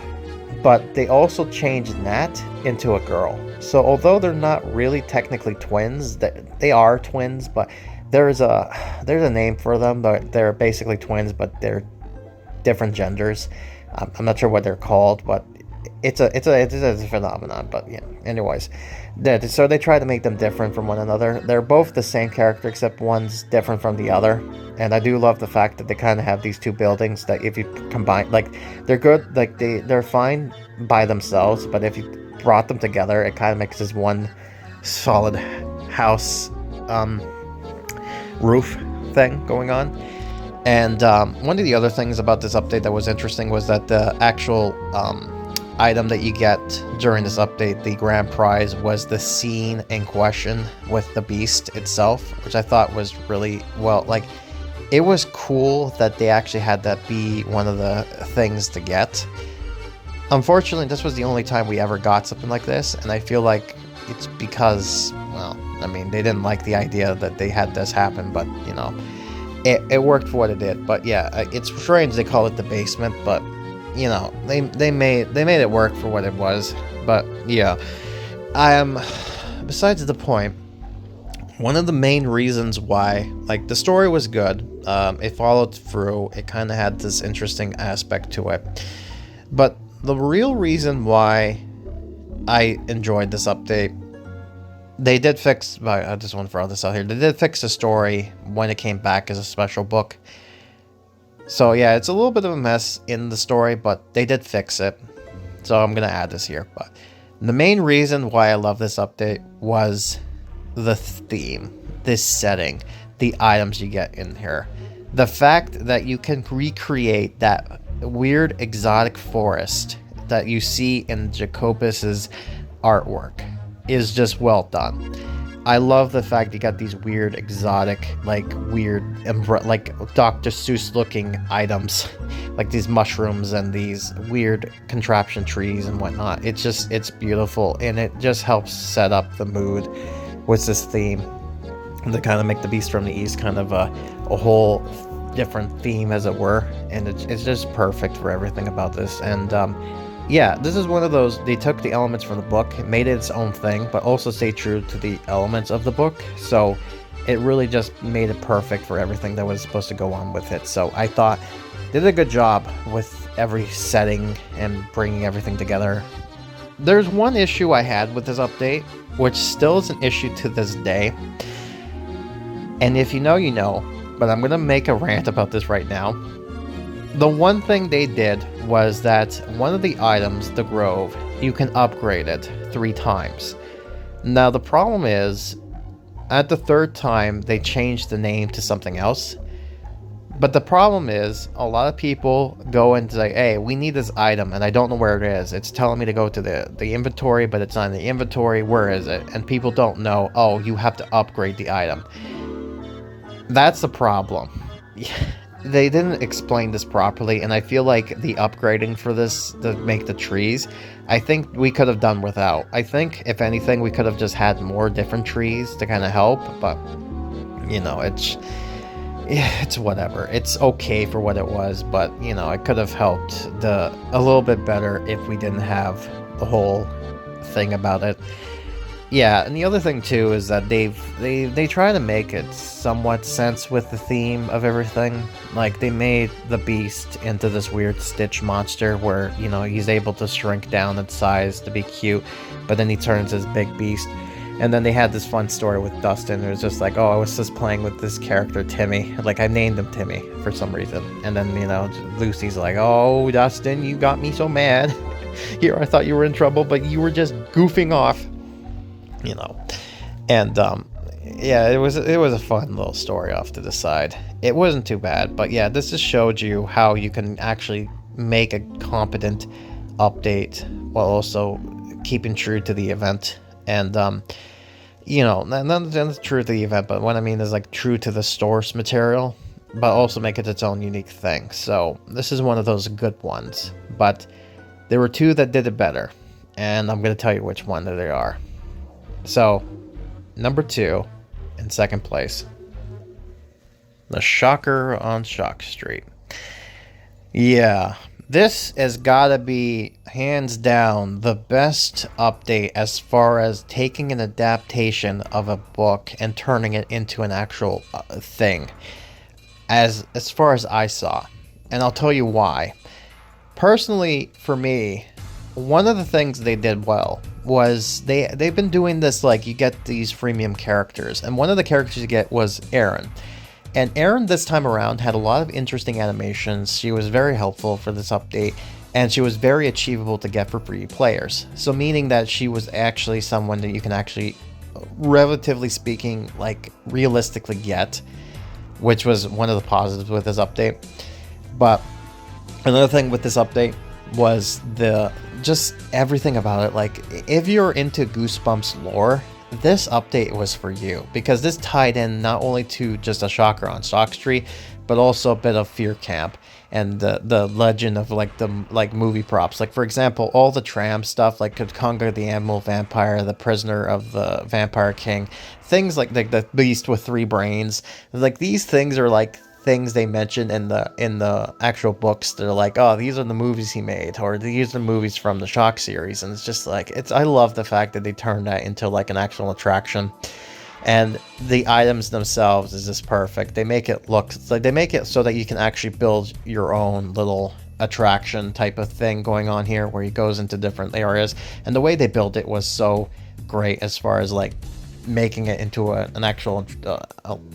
A: but they also changed Nat into a girl. So although they're not really technically twins, they are twins, but there's a name for them. But they're basically twins, but they're different genders. I'm not sure what they're called, but it's a phenomenon. But yeah, anyways, so they try to make them different from one another. They're both the same character, except one's different from the other. And I do love the fact that they kind of have these two buildings that if you combine, like, they're good, like they're fine by themselves, but if you brought them together, it kind of makes this one solid house roof thing going on. And one of the other things about this update that was interesting was that the actual item that you get during this update, the grand prize, was the scene in question with the beast itself, which I thought was really, well, like, it was cool that they actually had that be one of the things to get. Unfortunately, this was the only time we ever got something like this, and I feel like it's because, well, I mean, they didn't like the idea that they had this happen, but, you know, it worked for what it did. But yeah, it's strange they call it the basement, but, you know, they made it work for what it was. But yeah, besides the point, one of the main reasons why, like, the story was good, it followed through, it kind of had this interesting aspect to it, but the real reason why I enjoyed this update, they did fix, I just want to throw this out here, they did fix the story when it came back as a special book. So yeah, it's a little bit of a mess in the story, but they did fix it. So I'm going to add this here. But the main reason why I love this update was the theme, this setting, the items you get in here. The fact that you can recreate that weird exotic forest that you see in Jacobus's artwork is just well done. I love the fact you got these weird exotic, like weird, like Dr. Seuss looking items, like these mushrooms and these weird contraption trees and whatnot. It's beautiful, and it just helps set up the mood with this theme to kind of make the Beast from the East kind of a whole different theme, as it were, and it's just perfect for everything about this. And yeah, this is one of those, they took the elements from the book, made it its own thing, but also stayed true to the elements of the book, so it really just made it perfect for everything that was supposed to go on with it. So I thought they did a good job with every setting and bringing everything together. There's one issue I had with this update, which still is an issue to this day, and if you know, you know, but I'm going to make a rant about this right now. The one thing they did was that one of the items, the Grove, you can upgrade it 3 times. Now the problem is, at the 3rd time, they changed the name to something else. But the problem is, a lot of people go and say, hey, we need this item, and I don't know where it is. It's telling me to go to the inventory, but it's not in the inventory. Where is it? And people don't know, oh, you have to upgrade the item. That's the problem. They didn't explain this properly, and I feel like the upgrading for this to make the trees, I think we could have done without. I think, if anything, we could have just had more different trees to kind of help, but, you know, it's whatever. It's okay for what it was, but, you know, it could have helped a little bit better if we didn't have the whole thing about it. Yeah, and the other thing too is that they try to make it somewhat sense with the theme of everything. Like, they made the Beast into this weird Stitch monster where, you know, he's able to shrink down in size to be cute, but then he turns his big beast. And then they had this fun story with Dustin. It was just like, oh, I was just playing with this character, Timmy. Like, I named him Timmy for some reason. And then, you know, Lucy's like, oh, Dustin, you got me so mad. Here, I thought you were in trouble, but you were just goofing off. You know, and yeah, it was a fun little story off to the side. It wasn't too bad, but yeah, this just showed you how you can actually make a competent update while also keeping true to the event. And you know, not true to the event, but what I mean is like true to the source material, but also make it its own unique thing. So this is one of those good ones, but there were 2 that did it better, and I'm going to tell you which one that they are. So, number 2, in 2nd place, the Shocker on Shock Street. Yeah, This has gotta be, hands down, the best update as far as taking an adaptation of a book and turning it into an actual thing, as far as I saw. And I'll tell you why. Personally, for me, one of the things they did well was they've been doing this, like, you get these freemium characters, and one of the characters you get was Erin. And Erin this time around had a lot of interesting animations. She was very helpful for this update, and she was very achievable to get for free players. So meaning that she was actually someone that you can actually, relatively speaking, like, realistically get, which was one of the positives with this update. But another thing with this update was just everything about it. Like, if you're into Goosebumps lore, this update was for you, because this tied in not only to just a shocker on Shock Street, but also a bit of Fear Camp and the legend of the movie props. Like, for example, all the tram stuff, like Conga the Animal Vampire, the Prisoner of the Vampire King, things like the Beast with 3 brains. Like, these things are like things they mentioned in the actual books. They're like, oh, these are the movies he made, or these are the movies from the Shock series. And it's just like, I love the fact that they turned that into like an actual attraction. And the items themselves is just perfect. They make it look like, they make it so that you can actually build your own little attraction type of thing going on here, where he goes into different areas. And the way they built it was so great, as far as like making it into an actual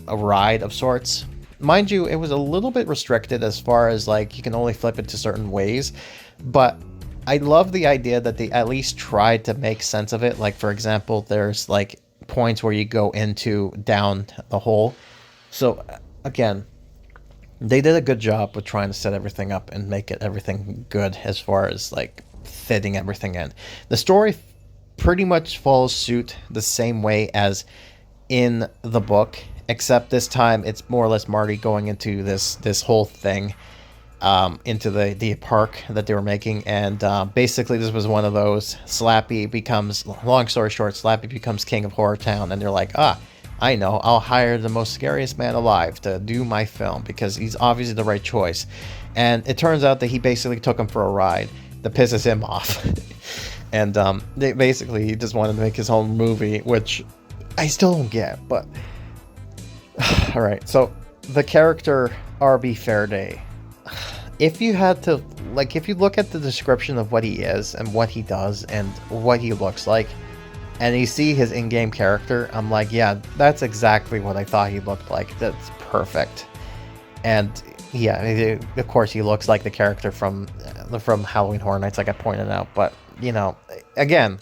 A: a ride of sorts. Mind you, it was a little bit restricted as far as like you can only flip it to certain ways, but I love the idea that they at least tried to make sense of it. Like, for example, there's like points where you go down the hole. So again, they did a good job with trying to set everything up and make it everything good as far as like fitting everything in. The story pretty much follows suit the same way as in the book, except this time it's more or less Marty going into this whole thing, into the park that they were making. And basically this was one of those, Slappy becomes, long story short, Slappy becomes king of HorrorTown, and they're like, I know, I'll hire the most scariest man alive to do my film, because he's obviously the right choice. And it turns out that he basically took him for a ride that pisses him off. And he just wanted to make his own movie, which I still don't get, but all right. So the character RB Fairday, if you had to, like, if you look at the description of what he is and what he does and what he looks like, and you see his in-game character, I'm like, yeah, that's exactly what I thought he looked like. That's perfect. And yeah, of course he looks like the character from Halloween Horror Nights, like I pointed out. But you know, again,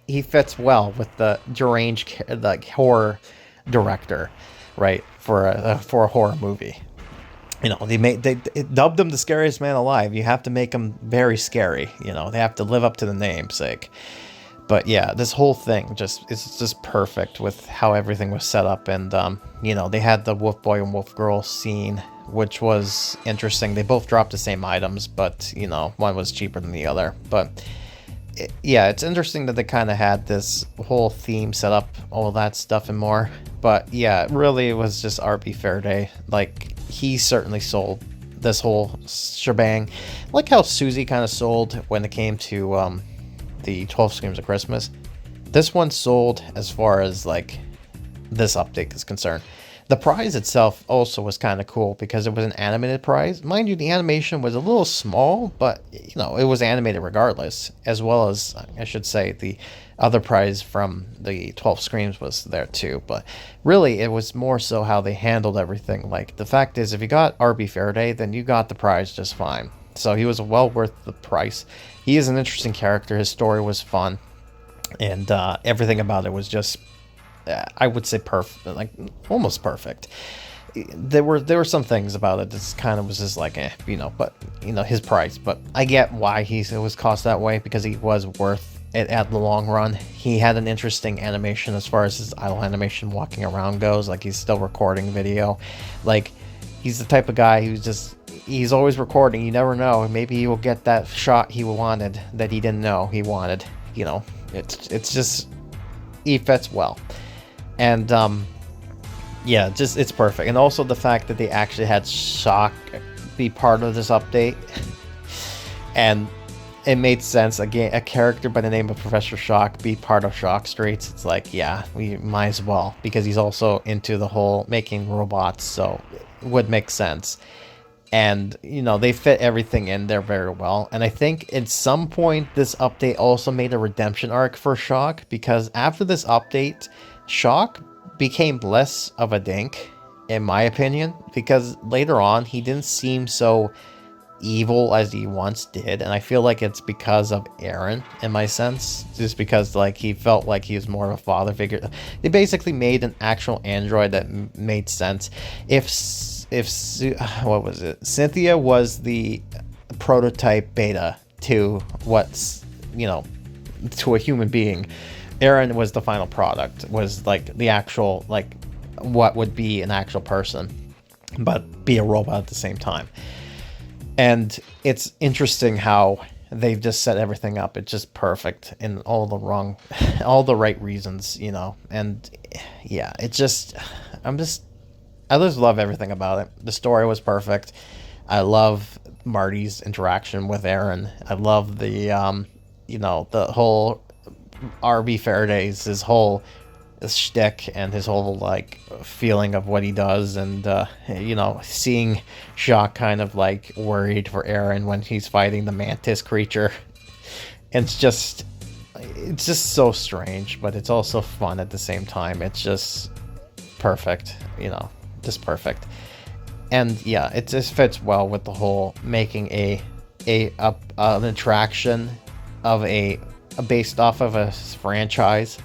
A: he fits well with the deranged, like, horror director, right, for a horror movie. You know, they dubbed him the scariest man alive. You have to make him very scary. You know, they have to live up to the namesake. But yeah, this whole thing it's just perfect with how everything was set up. And you know, they had the Wolf Boy and Wolf Girl scene, which was interesting. They both dropped the same items, but you know, one was cheaper than the other. But yeah, it's interesting that they kind of had this whole theme set up, all that stuff and more. But yeah, really, it was just RB Fairday. Like, he certainly sold this whole shebang. Like how Susie kind of sold when it came to the 12 Screams of Christmas. This one sold as far as like this update is concerned. The prize itself also was kind of cool because it was an animated prize. Mind you, the animation was a little small, but you know, it was animated regardless, as well as, I should say, the other prize from the 12 Screams was there too. But really, it was more so how they handled everything. Like, the fact is, if you got RB Fairday, then you got the prize just fine. So he was well worth the price. He is an interesting character. His story was fun, and everything about it was just, I would say, perfect, like almost perfect. There were some things about it that kind of was just like, you know, but you know, his price. But I get why it was cost that way, because he was worth it at the long run. He had an interesting animation as far as his idle animation walking around goes. Like, he's still recording video. Like, he's the type of guy who's he's always recording. You never know. Maybe he will get that shot he wanted that he didn't know he wanted. You know, it's just, he fits well. And yeah, just, it's perfect. And also the fact that they actually had Shock be part of this update And it made sense. Again, a character by the name of Professor Shock be part of Shock Streets. It's like, yeah, we might as well, because he's also into the whole making robots, so it would make sense. And, you know, they fit everything in there very well. And I think at some point this update also made a redemption arc for Shock, because after this update, Shock became less of a dink, in my opinion, because later on he didn't seem so evil as he once did, and I feel like it's because of Aaron, in my sense, just because like he felt like he was more of a father figure. They basically made an actual android that made sense. What was it, Cynthia was the prototype beta to what's, you know, to a human being, Aaron was the final product, was like the actual, like what would be an actual person but be a robot at the same time. And it's interesting how they've just set everything up. It's just perfect in all the right reasons, you know. And yeah, I just love everything about it. The story was perfect. I love Marty's interaction with Aaron. I love the, you know, the whole R.B. Faraday's, his whole shtick and his whole like feeling of what he does, and you know, seeing Shock kind of like worried for Aaron when he's fighting the mantis creature. It's just so strange, but it's also fun at the same time. It's just perfect, you know, just perfect. And yeah, it just fits well with the whole making an attraction of a based off of a franchise.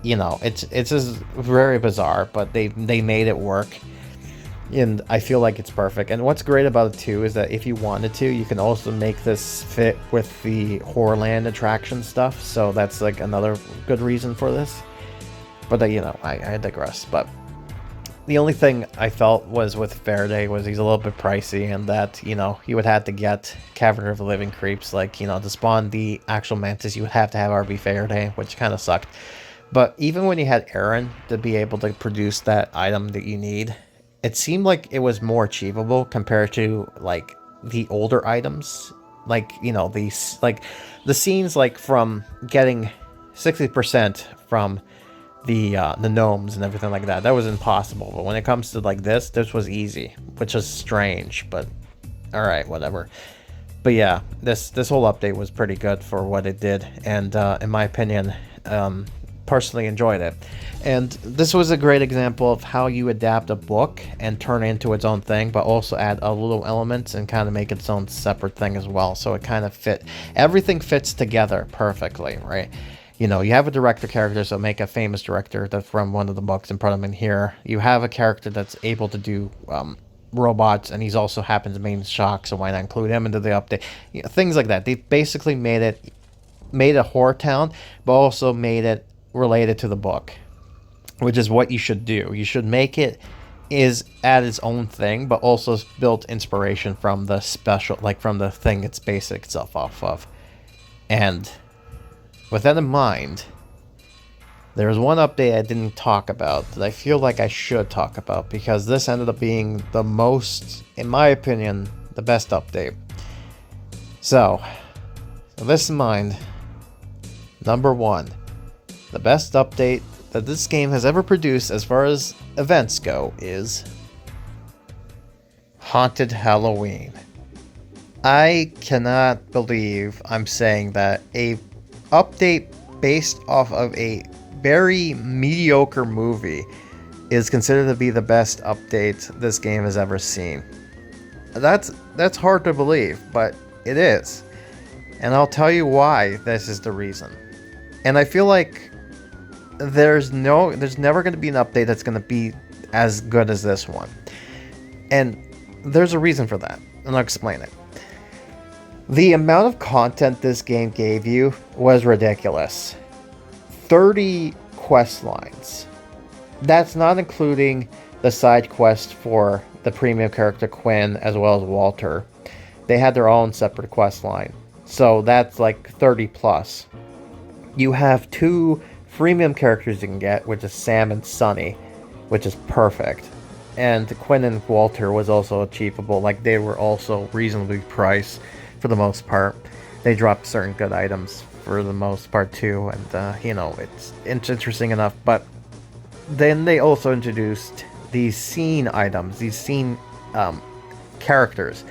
A: You know, it's just very bizarre, but they made it work, and I feel like it's perfect. And what's great about it too is that if you wanted to, you can also make this fit with the HorrorLand attraction stuff. So that's like another good reason for this. But you know, I digress. But the only thing I felt was with Faraday was he's a little bit pricey, and that, you know, you would have to get Cavern of the Living Creeps, like, you know, to spawn the actual mantis, you would have to have RB Faraday, which kind of sucked. But even when you had Aaron to be able to produce that item that you need, it seemed like it was more achievable compared to like the older items. Like, you know, these, like the scenes, like from getting 60% from the gnomes and everything like that, that was impossible. But when it comes to like this was easy, which is strange, but all right, whatever. But yeah, this whole update was pretty good for what it did, and in my opinion, personally enjoyed it. And this was a great example of how you adapt a book and turn it into its own thing, but also add a little elements and kind of make its own separate thing as well. So it kind of everything fits together perfectly, right? You know, you have a director character, so make a famous director that's from one of the books and put them in here. You have a character that's able to do robots, and he's also happens to main Shock, so why not include him into the update? You know, things like that. They basically made a horror town, but also made it related to the book, which is what you should do. You should make it add its own thing, but also build inspiration from the special, like from the thing it's basic itself off of. And with that in mind, there's one update I didn't talk about that I feel like I should talk about, because this ended up being the most, in my opinion, the best update. So with this in mind, number one, the best update that this game has ever produced as far as events go is Haunted Halloween. I cannot believe I'm saying that a update based off of a very mediocre movie is considered to be the best update this game has ever seen. That's hard to believe, but it is. And I'll tell you why this is the reason. And I feel like there's never going to be an update that's going to be as good as this one. And there's a reason for that, and I'll explain it. The amount of content this game gave you was ridiculous. 30 quest lines. That's not including the side quest for the premium character Quinn as well as Walter. They had their own separate quest line. So that's like 30 plus. You have 2 freemium characters you can get, which is Sam and Sunny, which is perfect. And Quinn and Walter was also achievable. Like, they were also reasonably priced. for the most part. They drop certain good items for the most part too, and you know, it's interesting enough. But then they also introduced these scene items, these scene characters,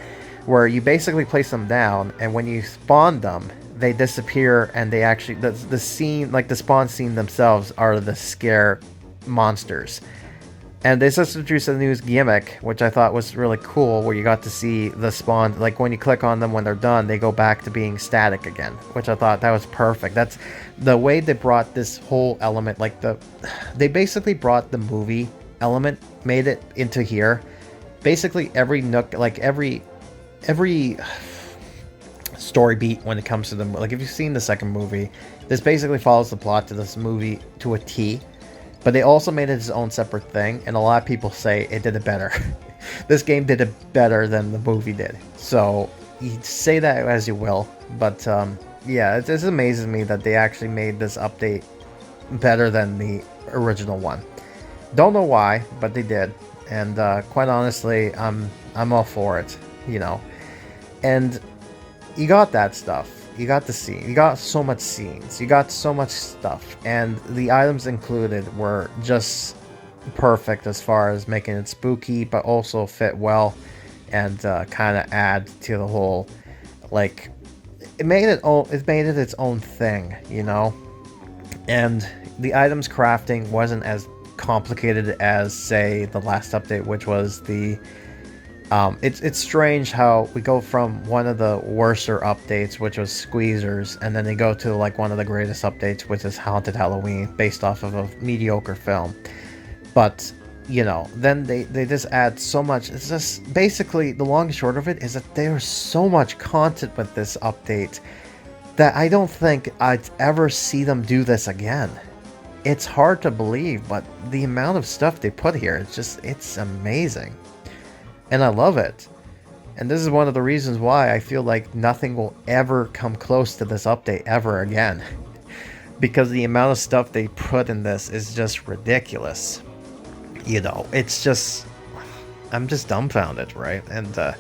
A: where you basically place them down, and when you spawn them, they disappear, and they actually the scene, like the spawn scene themselves, are the scare monsters. And they just introduced a new gimmick, which I thought was really cool, where you got to see the spawn, like when you click on them when they're done, they go back to being static again, which I thought that was perfect. That's the way they brought this whole element, like they basically brought the movie element, made it into here. Basically every nook, like every story beat when it comes to them, like if you've seen the second movie, this basically follows the plot to this movie to a T. But they also made it its own separate thing, and a lot of people say it did it better. This game did it better than the movie did. So, you say that as you will, but yeah, it just amazes me that they actually made this update better than the original one. Don't know why, but they did, and quite honestly, I'm all for it, you know. And you got that stuff. You got the scene. You got so much scenes. You got so much stuff. And the items included were just perfect as far as making it spooky, but also fit well and kind of add to the whole, like, it made it its own thing, you know? And the items crafting wasn't as complicated as, say, the last update, which was the it's strange how we go from one of the worser updates, which was Squeezers, and then they go to like one of the greatest updates, which is Haunted Halloween, based off of a mediocre film. But, you know, then they just add so much. It's just basically, the long and short of it is that there's so much content with this update that I don't think I'd ever see them do this again. It's hard to believe, but the amount of stuff they put here, it's amazing. And I love it. And this is one of the reasons why I feel like nothing will ever come close to this update ever again. Because the amount of stuff they put in this is just ridiculous. You know, it's just, I'm just dumbfounded, right? And,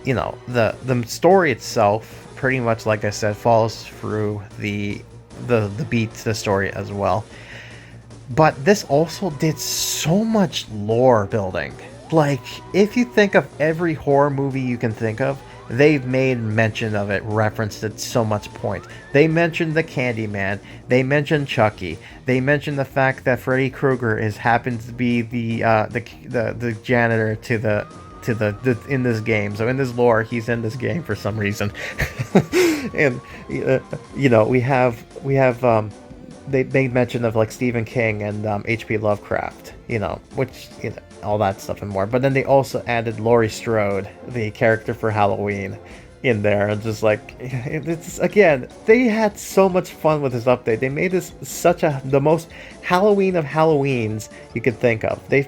A: you know, the story itself, pretty much, like I said, follows through the beat to the story as well. But this also did so much lore building. Like, if you think of every horror movie you can think of, they've made mention of it, referenced it so much point. They mentioned the Candyman, they mentioned Chucky, they mentioned the fact that Freddy Krueger happens to be the janitor to the in this game. So in this lore, he's in this game for some reason. And you know, we have they made mention of like Stephen King and H.P. Lovecraft, you know, which, you know, all that stuff and more. But then they also added Laurie Strode, the character for Halloween, in there, and just like, it's, again, they had so much fun with this update. They made this the most Halloween of Halloweens you could think of. They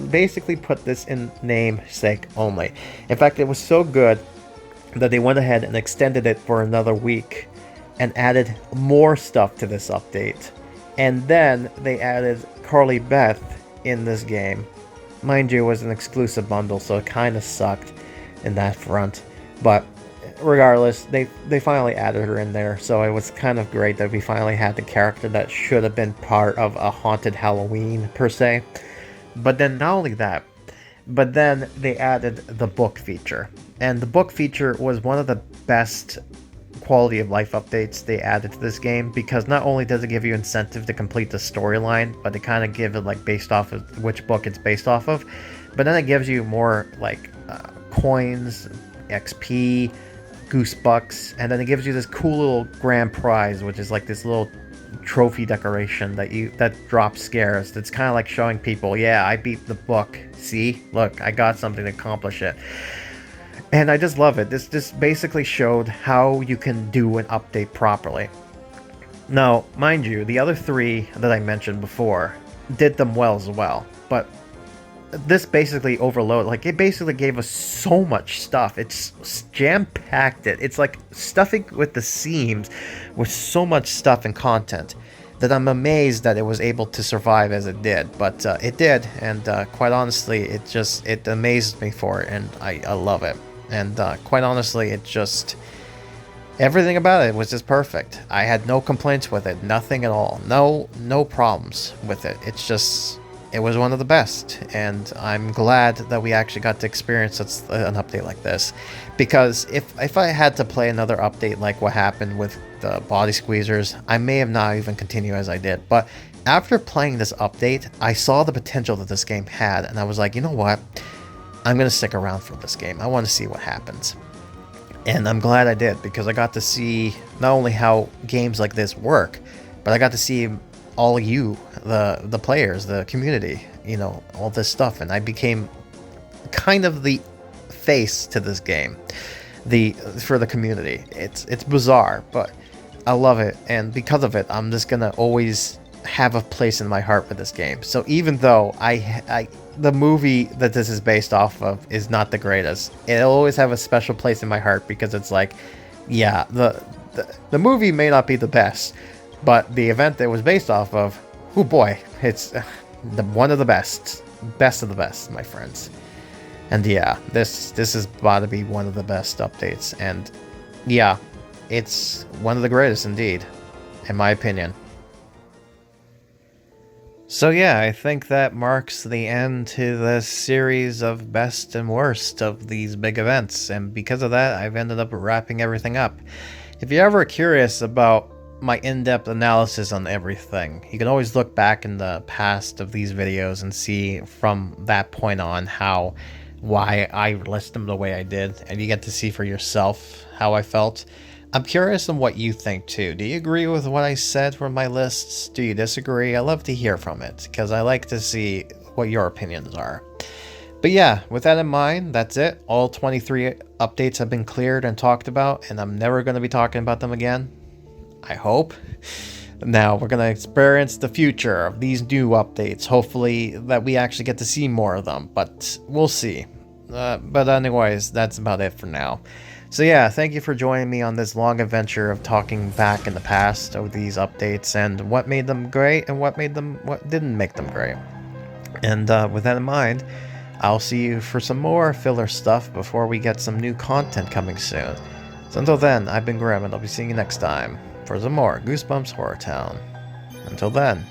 A: basically put this in namesake only. In fact, it was so good that they went ahead and extended it for another week and added more stuff to this update. And then they added Carly Beth in this game. Mind you, it was an exclusive bundle, so it kind of sucked in that front. But regardless, they finally added her in there, so it was kind of great that we finally had the character that should have been part of a haunted Halloween, per se. But then not only that, but then they added the book feature. And the book feature was one of the best quality of life updates they added to this game, because not only does it give you incentive to complete the storyline, but they kind of give it like based off of which book it's based off of, but then it gives you more like coins, XP, Goosebucks, and then it gives you this cool little grand prize, which is like this little trophy decoration that drops scares. That's kind of like showing people, yeah, I beat the book, see, look, I got something to accomplish it. And I just love it. This just basically showed how you can do an update properly. Now, mind you, the other three that I mentioned before did them well as well. But this basically overloaded. Like, it basically gave us so much stuff. It's jam-packed it. It's like stuffing with the seams with so much stuff and content that I'm amazed that it was able to survive as it did. But it did, and quite honestly, it amazed me for it, and I love it. And quite honestly, it just... everything about it was just perfect. I had no complaints with it, nothing at all. No problems with it. It's just... it was one of the best, and I'm glad that we actually got to experience an update like this. Because if I had to play another update like what happened with the body squeezers, I may have not even continued as I did. But after playing this update, I saw the potential that this game had, and I was like, you know what? I'm going to stick around for this game. I want to see what happens. And I'm glad I did, because I got to see not only how games like this work, but I got to see all you, the players, the community, you know, all this stuff. And I became kind of the face to this game, for the community. It's bizarre, but I love it. And because of it, I'm just going to always have a place in my heart for this game. So even though the movie that this is based off of is not the greatest, it'll always have a special place in my heart, because it's like, yeah, the movie may not be the best, but the event that it was based off of, oh boy, it's one of the best of the best, my friends. And yeah, this is about to be one of the best updates, and yeah, it's one of the greatest indeed, in my opinion. So yeah, I think that marks the end to this series of best and worst of these big events, and because of that, I've ended up wrapping everything up. If you're ever curious about my in-depth analysis on everything, you can always look back in the past of these videos and see from that point on why I list them the way I did, and you get to see for yourself how I felt. I'm curious on what you think too. Do you agree with what I said for my lists? Do you disagree? I love to hear from it, because I like to see what your opinions are. But yeah, with that in mind, that's it. All 23 updates have been cleared and talked about, and I'm never going to be talking about them again. I hope. Now we're going to experience the future of these new updates. Hopefully that we actually get to see more of them, but we'll see. But anyways, that's about it for now. So yeah, thank you for joining me on this long adventure of talking back in the past of these updates and what made them great and what didn't make them great. And with that in mind, I'll see you for some more filler stuff before we get some new content coming soon. So until then, I've been Grim, and I'll be seeing you next time for some more Goosebumps HorrorTown. Until then,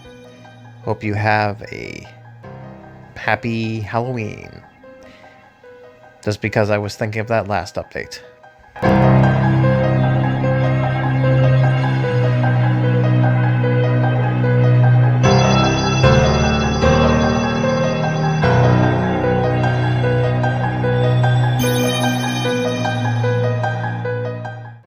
A: hope you have a happy Halloween. Just because I was thinking of that last update.